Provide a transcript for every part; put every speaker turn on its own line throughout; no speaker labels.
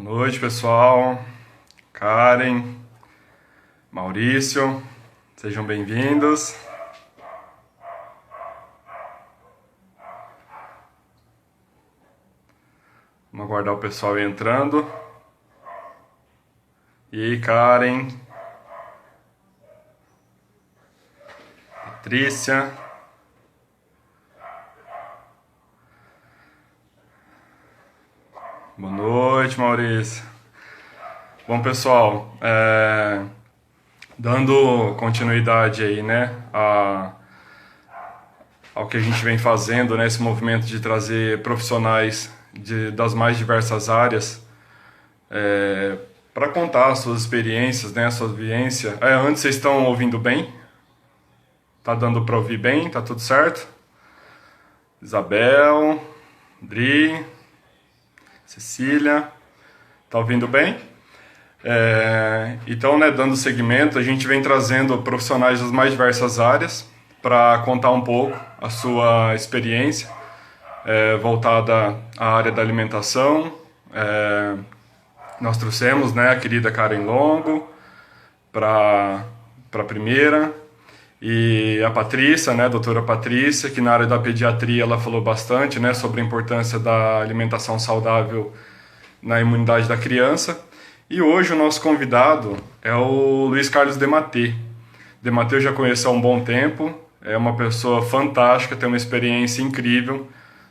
Noite, pessoal. Karen, Maurício, sejam bem-vindos. Vamos aguardar o pessoal ir entrando. E aí, Karen, Patrícia. Boa noite, Maurício. Bom, pessoal, dando continuidade aí, né, ao que a gente vem fazendo, né, esse movimento de trazer profissionais das mais diversas áreas para contar as suas experiências, né, a sua vivência. Antes, vocês estão ouvindo bem? Tá dando para ouvir bem? Tá tudo certo? Isabel, Dri, Cecília, tá ouvindo bem? Então, né, dando seguimento, a gente vem trazendo profissionais das mais diversas áreas para contar um pouco a sua experiência voltada à área da alimentação. Nós trouxemos, né, a querida Karen Longo para a primeira, e a Patrícia, né, a doutora Patrícia, que na área da pediatria ela falou bastante, né, sobre a importância da alimentação saudável na imunidade da criança. E hoje o nosso convidado é o Luiz Carlos Dematê. Dematê eu já conheço há um bom tempo, é uma pessoa fantástica, tem uma experiência incrível,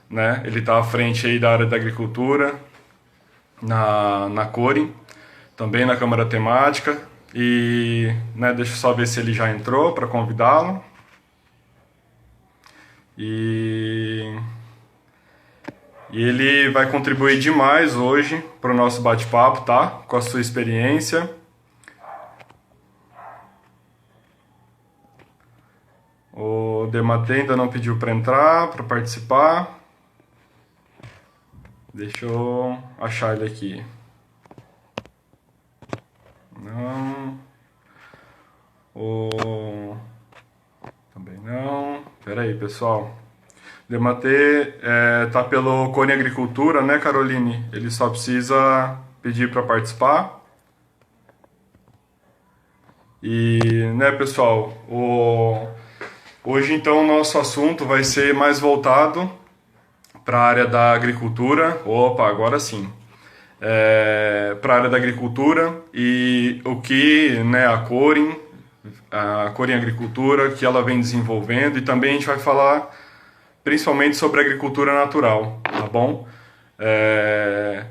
né? Ele está à frente aí da área da agricultura, na Corin, também na Câmara Temática. E, né, deixa eu só ver se ele já entrou para convidá-lo. E ele vai contribuir demais hoje para o nosso bate-papo, tá? Com a sua experiência. O Dematê ainda não pediu para entrar, para participar. Deixa eu achar ele aqui. Não. Também não. Pera aí, pessoal. Dematê tá pelo Cone Agricultura, né, Caroline? Ele só precisa pedir para participar. E, né, pessoal, hoje então o nosso assunto vai ser mais voltado para a área da agricultura. Opa, agora sim. Para a área da agricultura e o que, né, a Corin Agricultura, que ela vem desenvolvendo, e também a gente vai falar principalmente sobre agricultura natural, tá bom?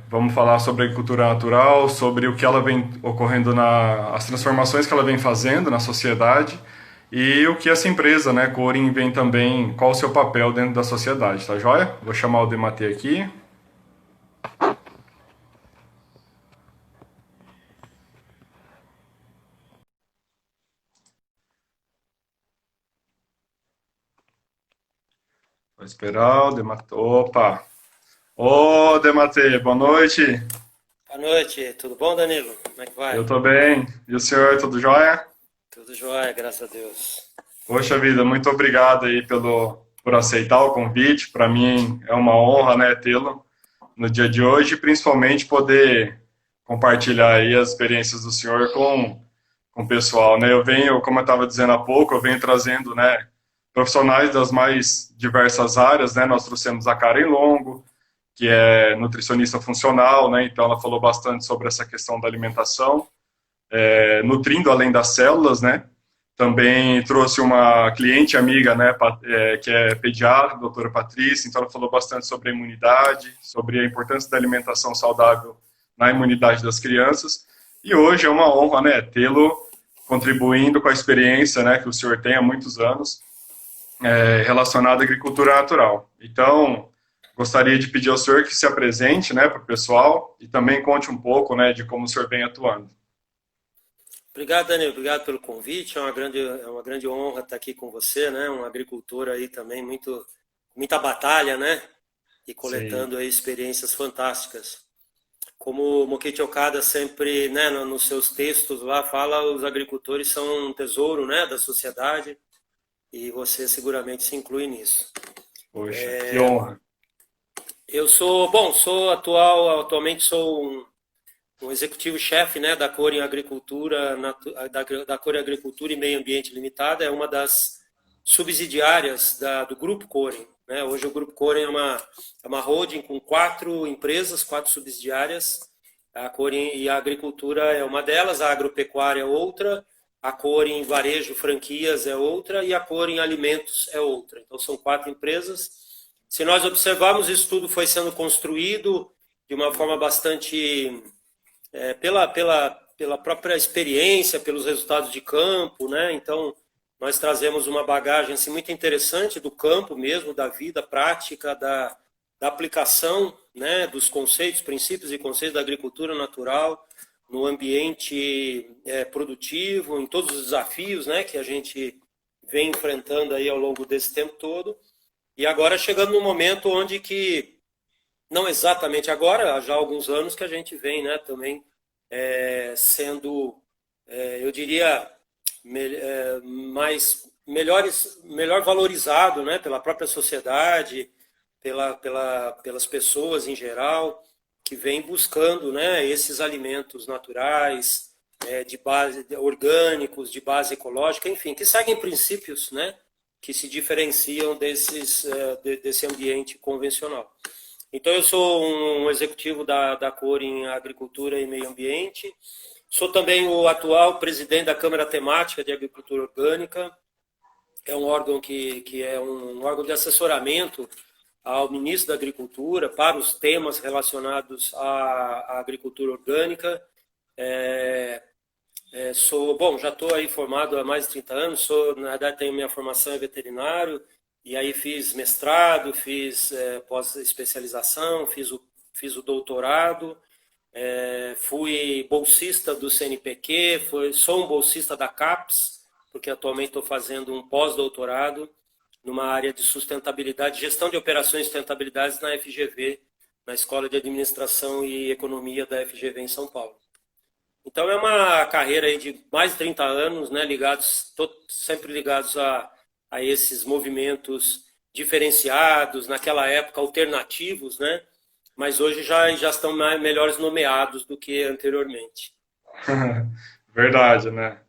Vamos falar sobre agricultura natural, sobre o que ela vem ocorrendo as transformações que ela vem fazendo na sociedade e o que essa empresa, né, Corin, vem também, qual o seu papel dentro da sociedade, tá joia? Vou chamar o Dematê aqui. Vou esperar o Dematê. Opa! Ô, Dematê, boa noite.
Boa noite, tudo bom, Danilo? Como é que vai?
Eu tô bem. E o senhor, tudo jóia?
Tudo jóia, graças a Deus.
Poxa vida, muito obrigado aí por aceitar o convite. Para mim é uma honra, né, tê-lo no dia de hoje, e principalmente poder compartilhar aí as experiências do senhor com o pessoal, né? Eu venho, como eu estava dizendo há pouco, eu venho trazendo, né, profissionais das mais diversas áreas, né? Nós trouxemos a Karen Longo, que é nutricionista funcional, né? Então ela falou bastante sobre essa questão da alimentação, nutrindo além das células, né? Também trouxe uma cliente amiga, né, que é pediatra, a doutora Patrícia, então ela falou bastante sobre a imunidade, sobre a importância da alimentação saudável na imunidade das crianças. E hoje é uma honra, né, tê-lo contribuindo com a experiência, né, que o senhor tem há muitos anos, relacionada à agricultura natural. Então, gostaria de pedir ao senhor que se apresente, né, para o pessoal e também conte um pouco, né, de como o senhor vem atuando.
Obrigado, Danilo, obrigado pelo convite. É uma grande honra estar aqui com você, né? Um agricultor aí também muita batalha, né? E
Sim,
coletando aí experiências fantásticas. Como o Mokichi Okada sempre, né, nos seus textos lá fala, os agricultores são um tesouro, né, da sociedade e você seguramente se inclui nisso.
poxa, que honra.
Eu sou, bom, atualmente sou o executivo-chefe, né, da Corin Agricultura, da Corin Agricultura e Meio Ambiente Limitada, é uma das subsidiárias do Grupo Corin. Né? Hoje o Grupo Corin é uma holding com 4 empresas, 4 subsidiárias. A Corin e a Agricultura é uma delas, a Agropecuária é outra, a Corin Varejo Franquias é outra e a Corin Alimentos é outra. Então são 4 empresas. Se nós observarmos, isso tudo foi sendo construído de uma forma bastante... pela própria experiência, pelos resultados de campo, né? Então, nós trazemos uma bagagem assim, muito interessante do campo mesmo, da vida prática, da aplicação, né, dos conceitos, princípios e conceitos da agricultura natural no ambiente produtivo, em todos os desafios, né, que a gente vem enfrentando aí ao longo desse tempo todo. E agora chegando no momento onde que, não exatamente agora, há já alguns anos que a gente vem, né, também sendo, eu diria, melhor valorizado, né, pela própria sociedade, pelas pessoas em geral, que vem buscando, né, esses alimentos naturais, de base orgânicos, de base ecológica, enfim, que seguem princípios, né, que se diferenciam desse ambiente convencional. Então, eu sou um executivo da Corin Agricultura e Meio Ambiente. Sou também o atual presidente da Câmara Temática de Agricultura Orgânica. É um órgão que é um órgão de assessoramento ao ministro da Agricultura para os temas relacionados à agricultura orgânica. Já estou aí formado há mais de 30 anos. Na verdade, tenho minha formação em veterinário. E aí fiz mestrado, fiz pós-especialização, fiz o doutorado, fui bolsista do CNPq, sou um bolsista da CAPES, porque atualmente estou fazendo um pós-doutorado numa área de sustentabilidade, gestão de operações de sustentabilidade na FGV, na Escola de Administração e Economia da FGV em São Paulo. Então é uma carreira aí de mais de 30 anos, né, sempre ligados a esses movimentos diferenciados, naquela época alternativos, né? Mas hoje já estão melhores nomeados do que anteriormente.
Verdade, né?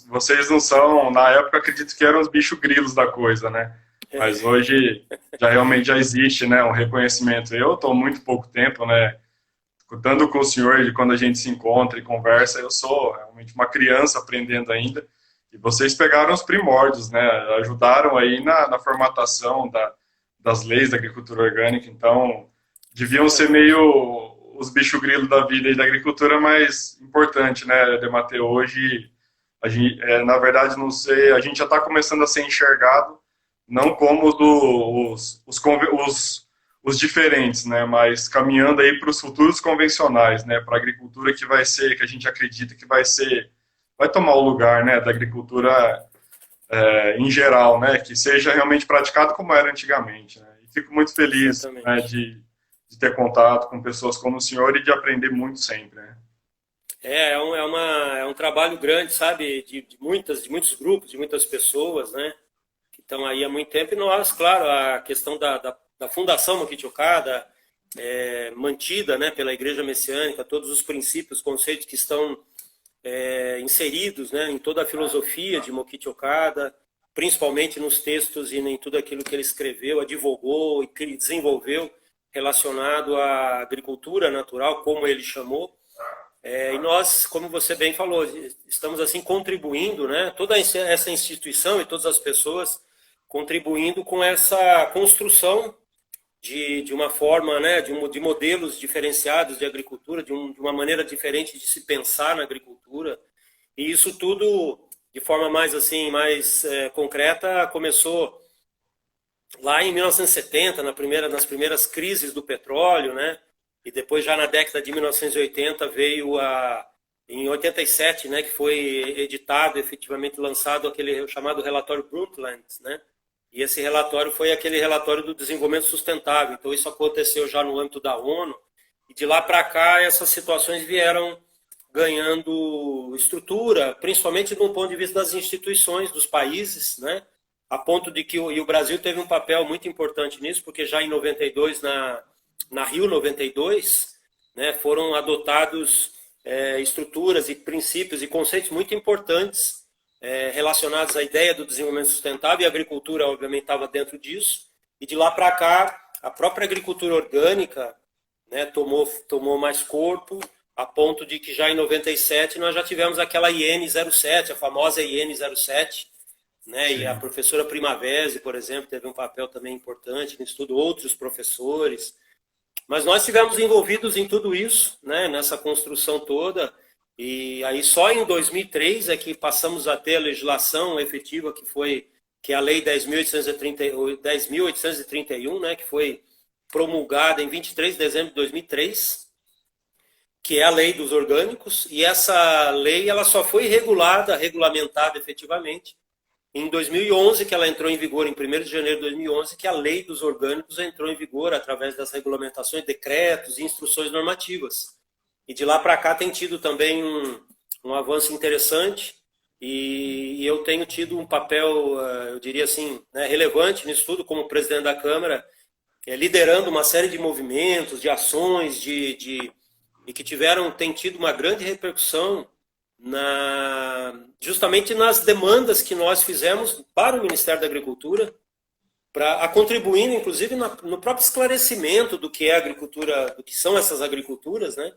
Vocês não são, na época acredito que eram os bichos grilos da coisa, né? Mas hoje realmente já existe, né, um reconhecimento. Eu estou muito pouco tempo, né, escutando com o senhor, de quando a gente se encontra e conversa, eu sou realmente uma criança aprendendo ainda. E vocês pegaram os primórdios, né? Ajudaram aí na formatação das leis da agricultura orgânica. Então, deviam ser meio os bichos grilos da vida e da agricultura, mas importante, né? Debater hoje, na verdade, não sei, a gente já está começando a ser enxergado, não como os diferentes, né? Mas caminhando aí para os futuros convencionais, né? Para a agricultura que a gente acredita que vai tomar o lugar, né, da agricultura em geral, né, que seja realmente praticado como era antigamente. Né? E fico muito feliz, né, de ter contato com pessoas como o senhor e de aprender muito sempre. Né?
É um trabalho grande, sabe, de muitos grupos, de muitas pessoas, né, que estão aí há muito tempo. E nós, claro, a questão da Fundação Mokichi Okada, mantida, né, pela Igreja Messiânica, todos os princípios, conceitos que estão inseridos, né, em toda a filosofia de Mokichi Okada, principalmente nos textos e em tudo aquilo que ele escreveu, advogou e que ele desenvolveu relacionado à agricultura natural, como ele chamou. E nós, como você bem falou, estamos assim contribuindo, né, toda essa instituição e todas as pessoas contribuindo com essa construção de uma forma, né, de modelos diferenciados de agricultura, de uma maneira diferente de se pensar na agricultura. E isso tudo, de forma mais concreta, começou lá em 1970, nas primeiras crises do petróleo, né? E depois já na década de 1980 veio em 87, né, que foi editado, efetivamente lançado aquele chamado relatório Brundtland, né? E esse relatório foi aquele relatório do desenvolvimento sustentável. Então, isso aconteceu já no âmbito da ONU. E de lá para cá, essas situações vieram ganhando estrutura, principalmente do ponto de vista das instituições, dos países, né? A ponto de que o Brasil teve um papel muito importante nisso, porque já em 92, na Rio 92, né, foram adotados estruturas e princípios e conceitos muito importantes relacionados à ideia do desenvolvimento sustentável, e a agricultura, obviamente, estava dentro disso. E de lá para cá, a própria agricultura orgânica, né, tomou mais corpo, a ponto de que já em 97 nós já tivemos aquela IN 07, a famosa IN 07, né, e a professora Primavesi, por exemplo, teve um papel também importante no estudo, outros professores. Mas nós estivemos envolvidos em tudo isso, né, nessa construção toda, e aí só em 2003 é que passamos a ter a legislação efetiva, que é a Lei 10.831, né, que foi promulgada em 23 de dezembro de 2003, que é a Lei dos Orgânicos, e essa lei ela só foi regulamentada efetivamente em 2011, que ela entrou em vigor em 1º de janeiro de 2011, que a Lei dos Orgânicos entrou em vigor através das regulamentações, decretos e instruções normativas. E de lá para cá tem tido também um avanço interessante, e eu tenho tido um papel, eu diria assim, né, relevante nisso tudo, como presidente da Câmara, liderando uma série de movimentos, de ações, e que tem tido uma grande repercussão justamente nas demandas que nós fizemos para o Ministério da Agricultura, contribuindo, inclusive, no próprio esclarecimento do que é agricultura, do que são essas agriculturas, né?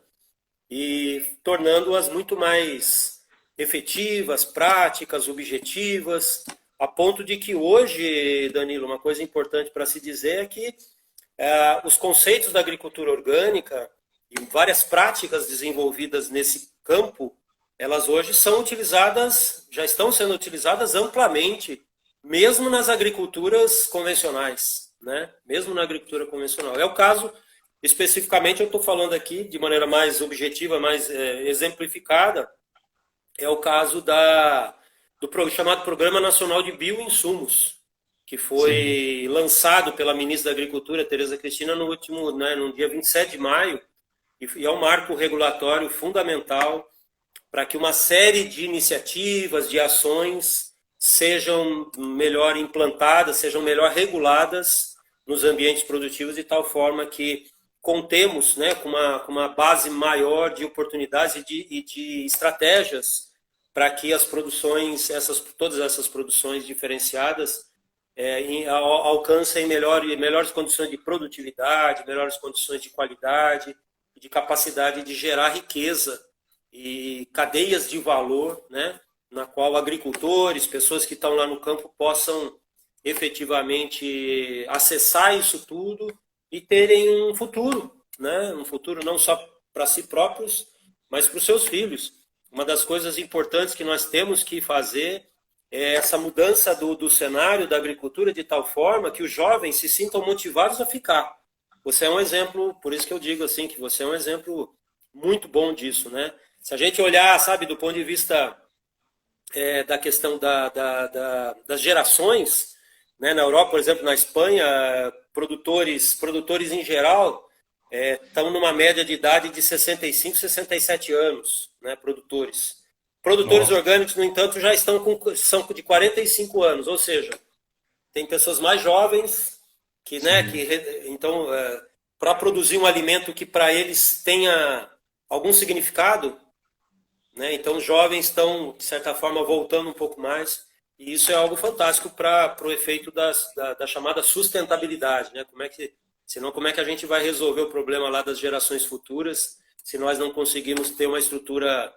E tornando-as muito mais efetivas, práticas, objetivas, a ponto de que hoje, Danilo, uma coisa importante para se dizer é que os conceitos da agricultura orgânica e várias práticas desenvolvidas nesse campo, elas hoje já estão sendo utilizadas amplamente, mesmo nas agriculturas convencionais, né? Mesmo na agricultura convencional. É o caso, especificamente, eu estou falando aqui de maneira mais objetiva, mais exemplificada, é o caso do chamado Programa Nacional de Bioinsumos, que foi lançado pela ministra da Agricultura, Tereza Cristina, no dia 27 de maio, e é um marco regulatório fundamental para que uma série de iniciativas, de ações sejam melhor implantadas, sejam melhor reguladas nos ambientes produtivos, de tal forma que contemos, né, com uma base maior de oportunidades e de estratégias para que as produções, todas essas produções diferenciadas alcancem melhores condições de produtividade, melhores condições de qualidade, de capacidade de gerar riqueza e cadeias de valor, né, na qual agricultores, pessoas que estão lá no campo possam efetivamente acessar isso tudo e terem um futuro, né, um futuro não só para si próprios, mas para os seus filhos. Uma das coisas importantes que nós temos que fazer é essa mudança do cenário da agricultura de tal forma que os jovens se sintam motivados a ficar. Você é um exemplo, por isso que eu digo assim, que você é um exemplo muito bom disso, né? Se a gente olhar, sabe, do ponto de vista da questão das gerações, né? Na Europa, por exemplo, na Espanha, produtores em geral estão numa média de idade de 65, 67 anos, né? Produtores orgânicos, no entanto, já são de 45 anos, ou seja, tem pessoas mais jovens então, para produzir um alimento que para eles tenha algum significado, né? Então os jovens estão, de certa forma, voltando um pouco mais, e isso é algo fantástico para o efeito da chamada sustentabilidade, né? Senão, como é que a gente vai resolver o problema lá das gerações futuras se nós não conseguimos ter uma estrutura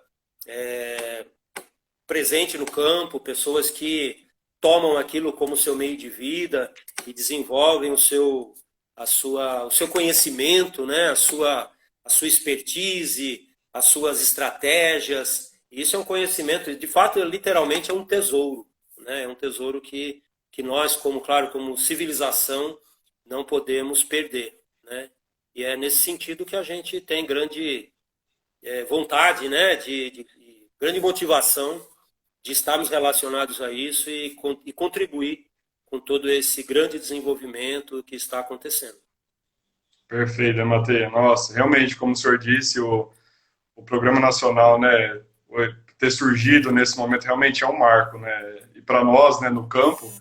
presente no campo, pessoas que tomam aquilo como seu meio de vida e desenvolvem o seu conhecimento, né? a sua expertise, as suas estratégias. Isso é um conhecimento, de fato, literalmente é um tesouro, né? É um tesouro que nós, como civilização, não podemos perder, né? E é nesse sentido que a gente tem grande vontade, né? de grande motivação de estarmos relacionados a isso e contribuir com todo esse grande desenvolvimento que está acontecendo.
Perfeito, Matheus. Nossa, realmente, como o senhor disse, o Programa Nacional, né, ter surgido nesse momento realmente é um marco, né? E para nós, né, no campo,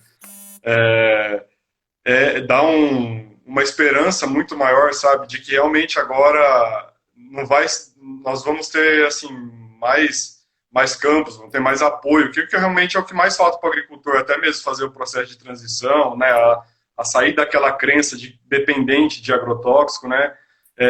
dá uma esperança muito maior, sabe, de que realmente agora não vai, nós vamos ter assim mais campos, vamos ter mais apoio, que realmente é o que mais falta para o agricultor, até mesmo fazer o processo de transição, né, a sair daquela crença de dependente de agrotóxico, né,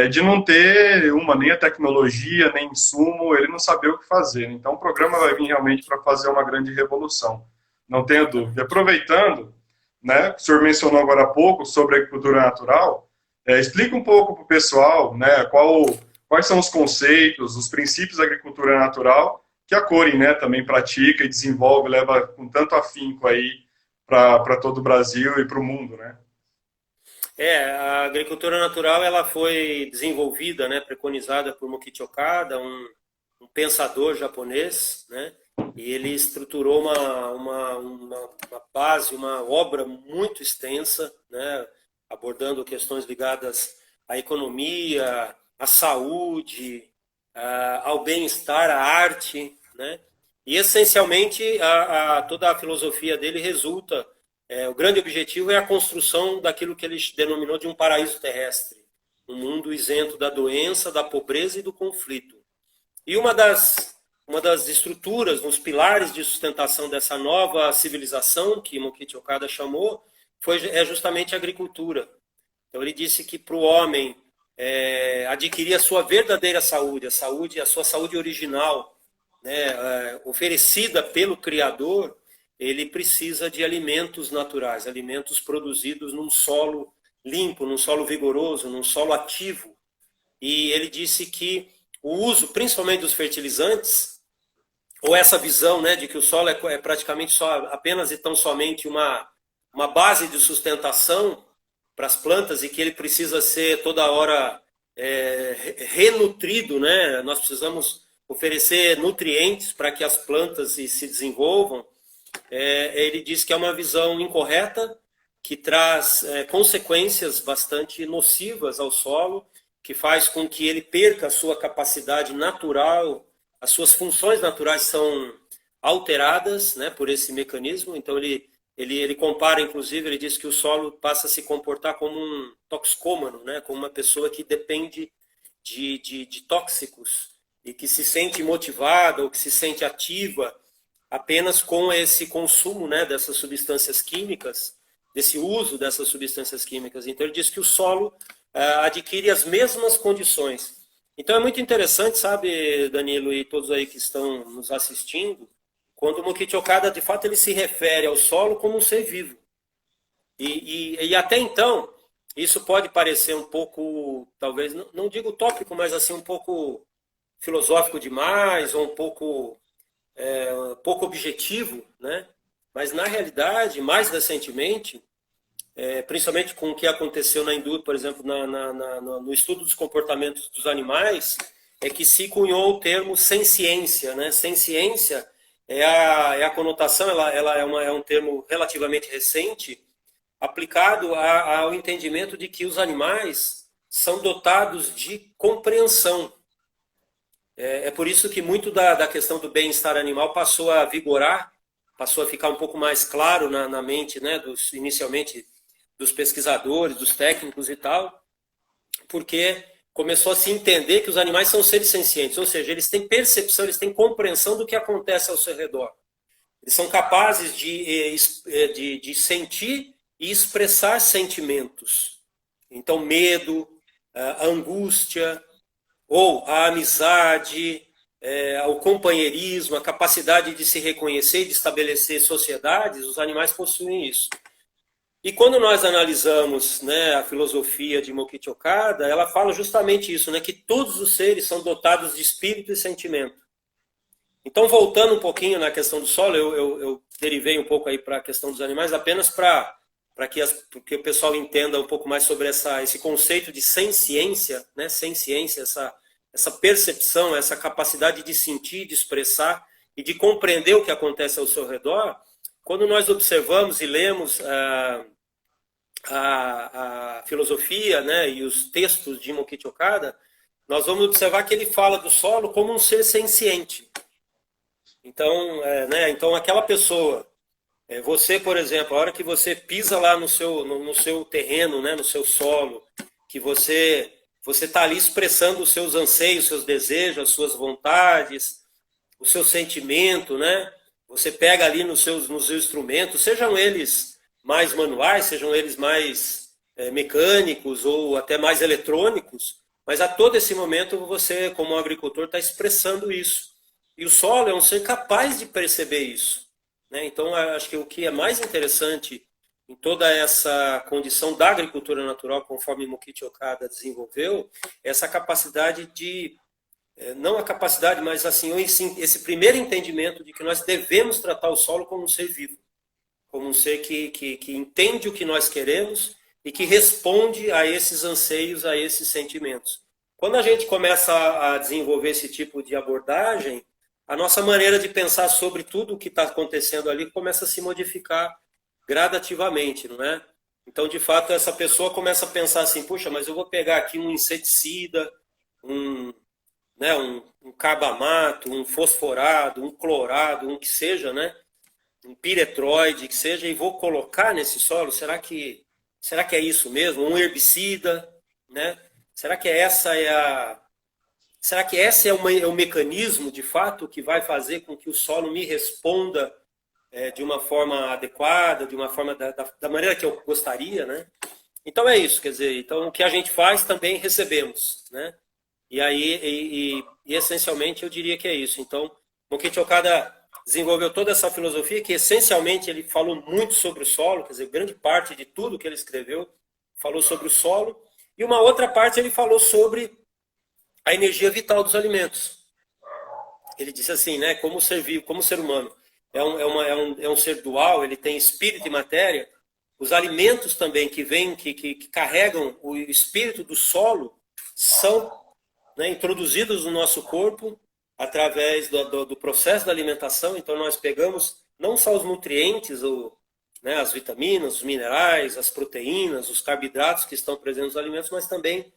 de não ter nem a tecnologia, nem insumo, ele não saber o que fazer. Então o programa vai vir realmente para fazer uma grande revolução, não tenho dúvida. Aproveitando, né, o senhor mencionou agora há pouco sobre a agricultura natural, explica um pouco para o pessoal, né, quais são os conceitos, os princípios da agricultura natural que a Corin, né, também pratica e desenvolve, leva com tanto afinco aí para todo o Brasil e para o mundo, né?
A agricultura natural ela foi desenvolvida, né, preconizada por Mokichi Okada, um pensador japonês, né, e ele estruturou uma base, uma obra muito extensa, né, abordando questões ligadas à economia, à saúde, ao bem-estar, à arte, né? E essencialmente toda a filosofia dele resulta, o grande objetivo é a construção daquilo que ele denominou de um paraíso terrestre, um mundo isento da doença, da pobreza e do conflito. E uma das estruturas, uns pilares de sustentação dessa nova civilização, que Mokichi Okada chamou, é justamente a agricultura. Então ele disse que para o homem adquirir a sua verdadeira saúde, a sua saúde original, né, oferecida pelo Criador, ele precisa de alimentos naturais, alimentos produzidos num solo limpo, num solo vigoroso, num solo ativo. E ele disse que o uso, principalmente dos fertilizantes, ou essa visão, né, de que o solo é praticamente apenas e tão somente uma base de sustentação para as plantas e que ele precisa ser toda hora renutrido, né? Nós precisamos oferecer nutrientes para que as plantas se desenvolvam. Ele diz que é uma visão incorreta, que traz consequências bastante nocivas ao solo, que faz com que ele perca a sua capacidade natural, as suas funções naturais são alteradas, né, por esse mecanismo. Então ele compara, inclusive, ele diz que o solo passa a se comportar como um toxicômano, né, como uma pessoa que depende de tóxicos e que se sente motivada ou que se sente ativa apenas com esse consumo, né, dessas substâncias químicas, desse uso dessas substâncias químicas. Então ele diz que o solo adquire as mesmas condições. Então é muito interessante, sabe, Danilo e todos aí que estão nos assistindo, quando o Mokichi Okada, de fato, ele se refere ao solo como um ser vivo. E até então, isso pode parecer um pouco, talvez, não digo utópico, mas assim um pouco filosófico demais, ou um pouco objetivo, né? Mas na realidade, mais recentemente, principalmente com o que aconteceu na indústria, por exemplo, no estudo dos comportamentos dos animais, é que se cunhou o termo senciência, né? Senciência é a conotação, ela é um termo relativamente recente, aplicado ao entendimento de que os animais são dotados de compreensão. É por isso que muito da questão do bem-estar animal passou a vigorar, passou a ficar um pouco mais claro na mente, né, inicialmente dos pesquisadores, dos técnicos e tal, porque começou a se entender que os animais são seres sencientes, ou seja, eles têm percepção, eles têm compreensão do que acontece ao seu redor. Eles são capazes de sentir e expressar sentimentos. Então, medo, angústia, ou a amizade, o companheirismo, a capacidade de se reconhecer e de estabelecer sociedades, os animais possuem isso. E quando nós analisamos, né, a filosofia de Mokichi Okada, ela fala justamente isso, né, que todos os seres são dotados de espírito e sentimento. Então, voltando um pouquinho na questão do solo, eu derivei um pouco aí para a questão dos animais, apenas para que o pessoal entenda um pouco mais sobre esse conceito de senciência, né, senciência, essa percepção, essa capacidade de sentir, de expressar e de compreender o que acontece ao seu redor. Quando nós observamos e lemos a filosofia, né, e os textos de Mokichi Okada, nós vamos observar que ele fala do solo como um ser senciente. Então, então aquela pessoa, você, por exemplo, a hora que você pisa lá no seu terreno, né, no seu solo, que você você está ali expressando os seus anseios, os seus desejos, as suas vontades, o seu sentimento, né? Você pega ali nos seus instrumentos, sejam eles mais manuais, sejam eles mais mecânicos ou até mais eletrônicos, mas a todo esse momento você, como agricultor, está expressando isso. E o solo é um ser capaz de perceber isso, né? Então, acho que o que é mais interessante em toda essa condição da agricultura natural, conforme Mokichi Okada desenvolveu, essa capacidade de, não a capacidade, mas assim, esse primeiro entendimento de que nós devemos tratar o solo como um ser vivo, como um ser que entende o que nós queremos e que responde a esses anseios, a esses sentimentos. Quando a gente começa a desenvolver esse tipo de abordagem, a nossa maneira de pensar sobre tudo o que está acontecendo ali começa a se modificar gradativamente, não é? Então, de fato, essa pessoa começa a pensar assim, puxa, mas eu vou pegar aqui um inseticida, um carbamato, um fosforado, um clorado, um que seja, né? Um piretroide, que seja, e vou colocar nesse solo, será que é isso mesmo? Um herbicida, né? Será que esse é o mecanismo, de fato, que vai fazer com que o solo me responda de uma forma adequada, de uma forma da maneira que eu gostaria, né? Então é isso, quer dizer, então o que a gente faz também recebemos, né? E aí, essencialmente eu diria que é isso. Então, Mokichi Okada desenvolveu toda essa filosofia que essencialmente ele falou muito sobre o solo, quer dizer, grande parte de tudo que ele escreveu falou sobre o solo, e uma outra parte ele falou sobre a energia vital dos alimentos. Ele disse assim, né, como ser vivo, como ser humano, é um ser dual, ele tem espírito e matéria. Os alimentos também que carregam o espírito do solo são, né, introduzidos no nosso corpo através do processo da alimentação. Então nós pegamos não só os nutrientes, né, as vitaminas, os minerais, as proteínas, os carboidratos que estão presentes nos alimentos, mas também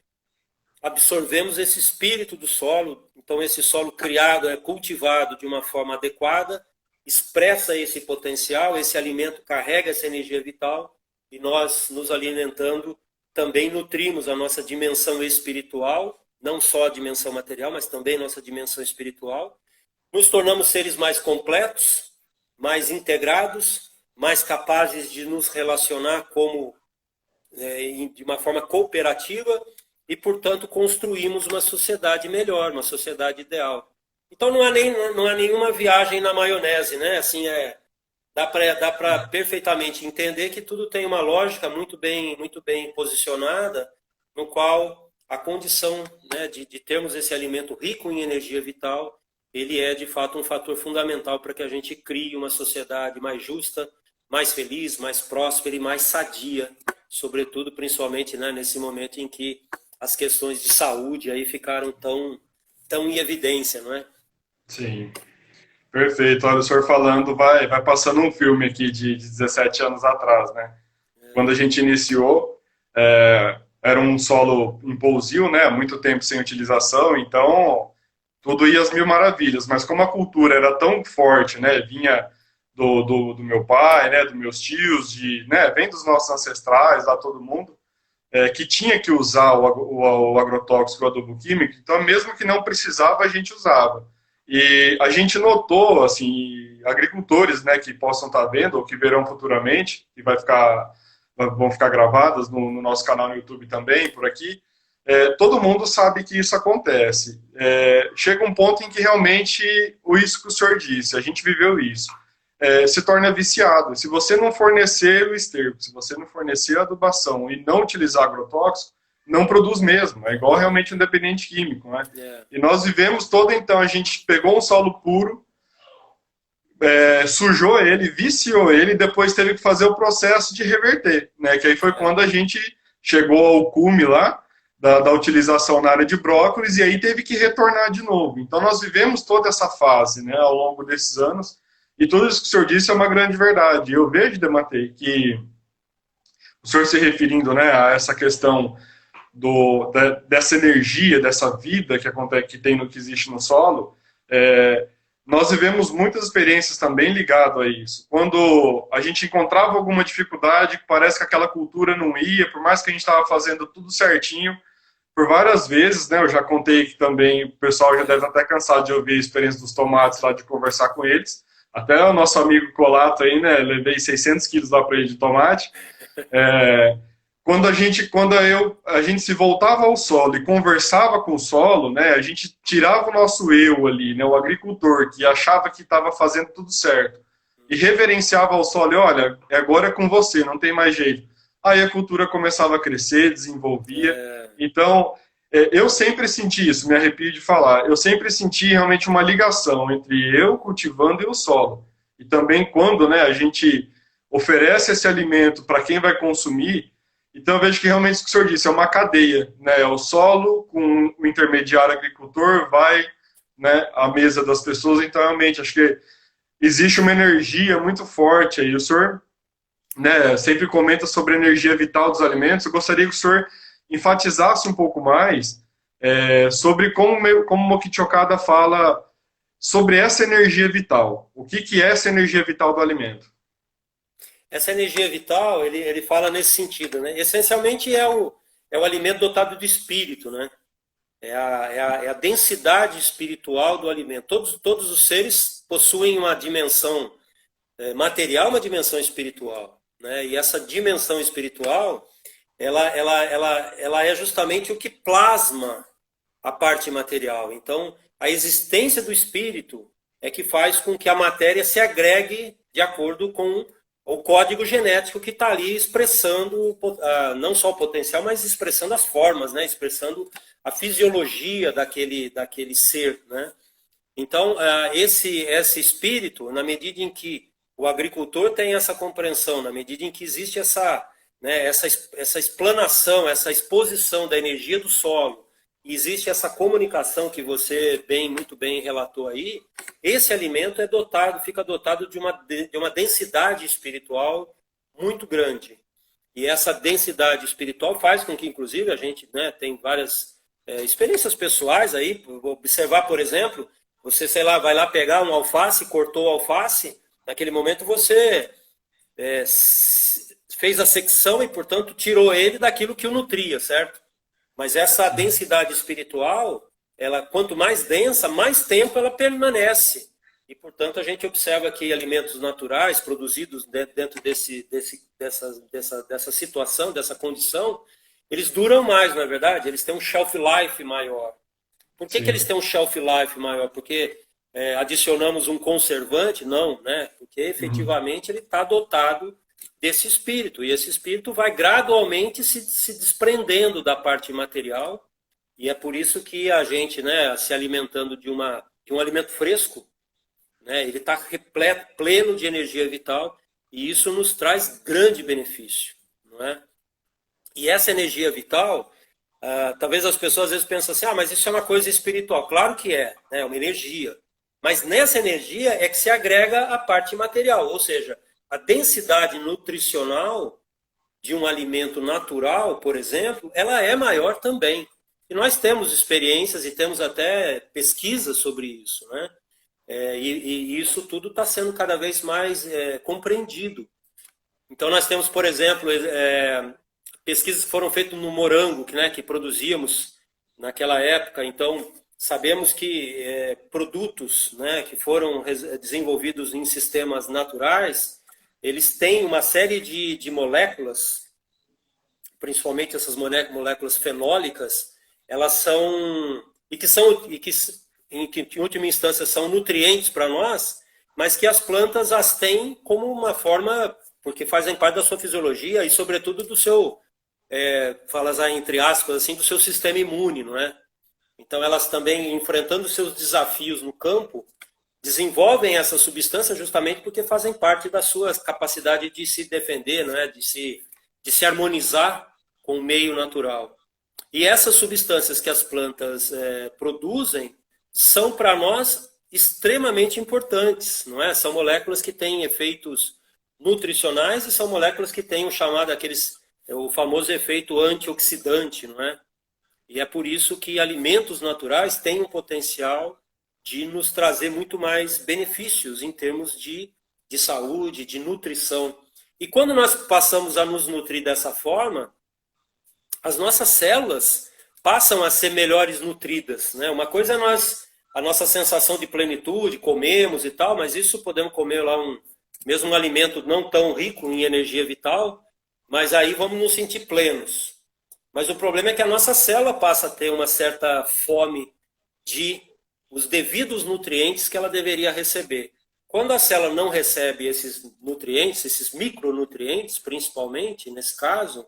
absorvemos esse espírito do solo. Então esse solo criado, cultivado de uma forma adequada, expressa esse potencial, esse alimento carrega essa energia vital, e nós, nos alimentando, também nutrimos a nossa dimensão espiritual, não só a dimensão material, mas também nossa dimensão espiritual. Nos tornamos seres mais completos, mais integrados, mais capazes de nos relacionar de uma forma cooperativa e, portanto, construímos uma sociedade melhor, uma sociedade ideal. Então não há nenhuma viagem na maionese, né? Assim, dá para perfeitamente entender que tudo tem uma lógica muito bem posicionada, no qual a condição, né, de termos esse alimento rico em energia vital, ele é de fato um fator fundamental para que a gente crie uma sociedade mais justa, mais feliz, mais próspera e mais sadia, sobretudo, principalmente, né, nesse momento em que as questões de saúde aí ficaram tão em evidência, não é?
Sim, perfeito. Olha, o senhor falando, vai passando um filme aqui de 17 anos atrás, né? Quando a gente iniciou, era um solo em pousio, né? Há muito tempo sem utilização, então tudo ia às mil maravilhas. Mas como a cultura era tão forte, né? Vinha do meu pai, né? Dos meus tios, né? Vem dos nossos ancestrais, lá todo mundo, que tinha que usar o agrotóxico, o adubo químico. Então, mesmo que não precisava, a gente usava. E a gente notou, assim, agricultores, né, que possam estar vendo ou que verão futuramente, e vão ficar gravadas no nosso canal no YouTube também, por aqui, todo mundo sabe que isso acontece. Chega um ponto em que realmente, isso que o senhor disse, a gente viveu isso, se torna viciado. Se você não fornecer o esterco, se você não fornecer a adubação e não utilizar agrotóxico, não produz mesmo, é igual realmente um dependente químico, né? Yeah. E nós vivemos então, a gente pegou um solo puro, sujou ele, viciou ele, e depois teve que fazer o processo de reverter, né? Que aí foi quando a gente chegou ao cume lá, da utilização na área de brócolis, e aí teve que retornar de novo. Então nós vivemos toda essa fase, né, ao longo desses anos, e tudo isso que o senhor disse é uma grande verdade. Eu vejo, Dematei, que o senhor se referindo, né, a essa questão dessa energia, dessa vida que existe no solo, nós vivemos muitas experiências também ligado a isso. Quando a gente encontrava alguma dificuldade, parece que aquela cultura não ia, por mais que a gente estava fazendo tudo certinho, por várias vezes, né? Eu já contei que também o pessoal já deve até cansar de ouvir a experiência dos tomates lá, de conversar com eles. Até o nosso amigo Colato aí, né? Levei 600 quilos lá para ele de tomate. Quando a gente se voltava ao solo e conversava com o solo, né? A gente tirava o nosso eu ali, né? O agricultor que achava que estava fazendo tudo certo e reverenciava ao solo. E, olha, agora é com você, não tem mais jeito. Aí a cultura começava a crescer, desenvolvia. Então, eu sempre senti isso, me arrepio de falar. Eu sempre senti realmente uma ligação entre eu cultivando e o solo. E também quando, né, a gente oferece esse alimento para quem vai consumir, então eu vejo que realmente isso que o senhor disse é uma cadeia, né? O solo com o intermediário agricultor vai, né, à mesa das pessoas. Então realmente acho que existe uma energia muito forte aí. O senhor, né, sempre comenta sobre a energia vital dos alimentos. Eu gostaria que o senhor enfatizasse um pouco mais sobre como Mokichi Okada fala sobre essa energia vital. O que é essa energia vital do alimento?
Essa energia vital, ele fala nesse sentido, né? Essencialmente é o alimento dotado de espírito, né? É a densidade espiritual do alimento. Todos os seres possuem uma dimensão material, uma dimensão espiritual, né? E essa dimensão espiritual, ela é justamente o que plasma a parte material. Então, a existência do espírito é que faz com que a matéria se agregue de acordo com o código genético que está ali expressando não só o potencial, mas expressando as formas, né? Expressando a fisiologia daquele ser, né? Então, esse espírito, na medida em que o agricultor tem essa compreensão, na medida em que existe né, essa explanação, essa exposição da energia do solo, e existe essa comunicação que você muito bem relatou aí, esse alimento fica dotado de uma densidade espiritual muito grande. E essa densidade espiritual faz com que, inclusive, a gente, né, tem várias experiências pessoais aí. Observar, por exemplo, você, sei lá, vai lá pegar um alface, cortou o alface, naquele momento você fez a secção e, portanto, tirou ele daquilo que o nutria, certo? Mas essa densidade espiritual, quanto mais densa, mais tempo ela permanece. E, portanto, a gente observa que alimentos naturais produzidos dentro dessa situação, dessa condição, eles duram mais, não é verdade? Eles têm um shelf life maior. Por que eles têm um shelf life maior? Porque adicionamos um conservante? Não, né? Porque efetivamente ele está dotado desse espírito, e esse espírito vai gradualmente se desprendendo da parte material, e é por isso que a gente, né, se alimentando de um alimento fresco, né, ele está repleto, pleno de energia vital, e isso nos traz grande benefício, não é? E essa energia vital, talvez as pessoas às vezes pensam assim, mas isso é uma coisa espiritual. Claro que é uma energia, mas nessa energia é que se agrega a parte material, ou seja, a densidade nutricional de um alimento natural, por exemplo, ela é maior também. E nós temos experiências e temos até pesquisas sobre isso, né? E isso tudo está sendo cada vez mais compreendido. Então nós temos, por exemplo, pesquisas que foram feitas no morango, né, que produzíamos naquela época. Então sabemos que produtos, né, que foram desenvolvidos em sistemas naturais, eles têm uma série de moléculas, principalmente essas moléculas fenólicas, elas são, e que em última instância são nutrientes para nós, mas que as plantas as têm como uma forma, porque fazem parte da sua fisiologia e sobretudo do seu, falas aí entre aspas, assim, do seu sistema imune, não é? Então elas também, enfrentando seus desafios no campo, desenvolvem essa substância justamente porque fazem parte da sua capacidade de se defender, não é? de se harmonizar com o meio natural. E essas substâncias que as plantas produzem são para nós extremamente importantes, não é? São moléculas que têm efeitos nutricionais e são moléculas que têm o famoso efeito antioxidante, não é? E é por isso que alimentos naturais têm um potencial de nos trazer muito mais benefícios em termos de saúde, de nutrição. E quando nós passamos a nos nutrir dessa forma, as nossas células passam a ser melhores nutridas, né? Uma coisa é a nossa sensação de plenitude, comemos e tal, mas isso podemos comer lá mesmo um alimento não tão rico em energia vital, mas aí vamos nos sentir plenos. Mas o problema é que a nossa célula passa a ter uma certa fome de os devidos nutrientes que ela deveria receber. Quando a célula não recebe esses nutrientes, esses micronutrientes, principalmente, nesse caso,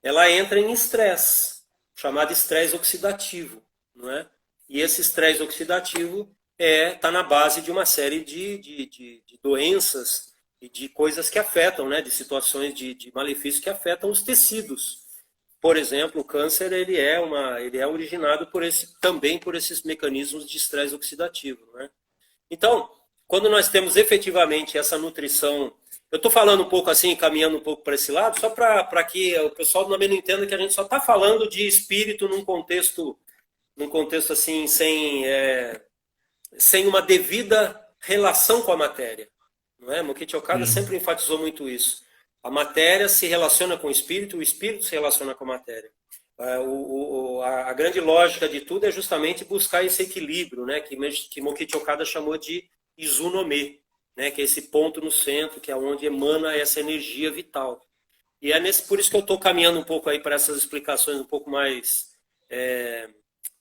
ela entra em estresse, chamado estresse oxidativo, não é? E esse estresse oxidativo está na base de uma série de doenças e de coisas que afetam, né? De situações de malefícios que afetam os tecidos. Por exemplo, o câncer ele é originado também por esses mecanismos de estresse oxidativo, né? Então, quando nós temos efetivamente essa nutrição, eu estou falando um pouco assim, caminhando um pouco para esse lado, só para que o pessoal também não entenda que a gente só está falando de espírito num contexto assim, sem uma devida relação com a matéria. Não é? Mokichi Okada sempre enfatizou muito isso. A matéria se relaciona com o espírito se relaciona com a matéria. A grande lógica de tudo é justamente buscar esse equilíbrio, né, que Mokichi Okada chamou de Izunome, né, que é esse ponto no centro, que é onde emana essa energia vital. E é por isso que eu estou caminhando um pouco aí para essas explicações um pouco mais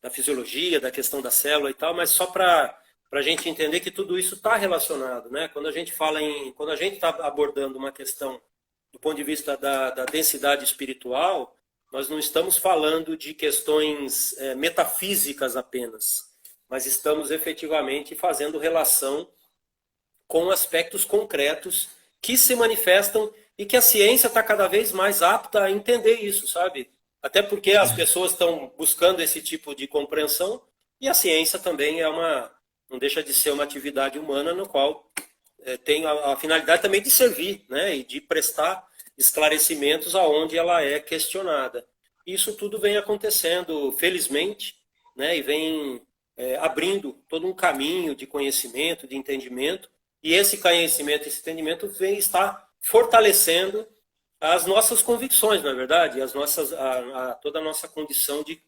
da fisiologia, da questão da célula e tal, mas só para a gente entender que tudo isso está relacionado, né? Quando a gente está abordando uma questão do ponto de vista da densidade espiritual, nós não estamos falando de questões metafísicas apenas, mas estamos efetivamente fazendo relação com aspectos concretos que se manifestam e que a ciência está cada vez mais apta a entender isso, sabe? Até porque as pessoas estão buscando esse tipo de compreensão e a ciência também não deixa de ser uma atividade humana no qual tem a finalidade também de servir, né, e de prestar esclarecimentos aonde ela é questionada. Isso tudo vem acontecendo, felizmente, né, e vem abrindo todo um caminho de conhecimento, de entendimento, e esse conhecimento, esse entendimento vem estar fortalecendo as nossas convicções, na verdade, toda a nossa condição de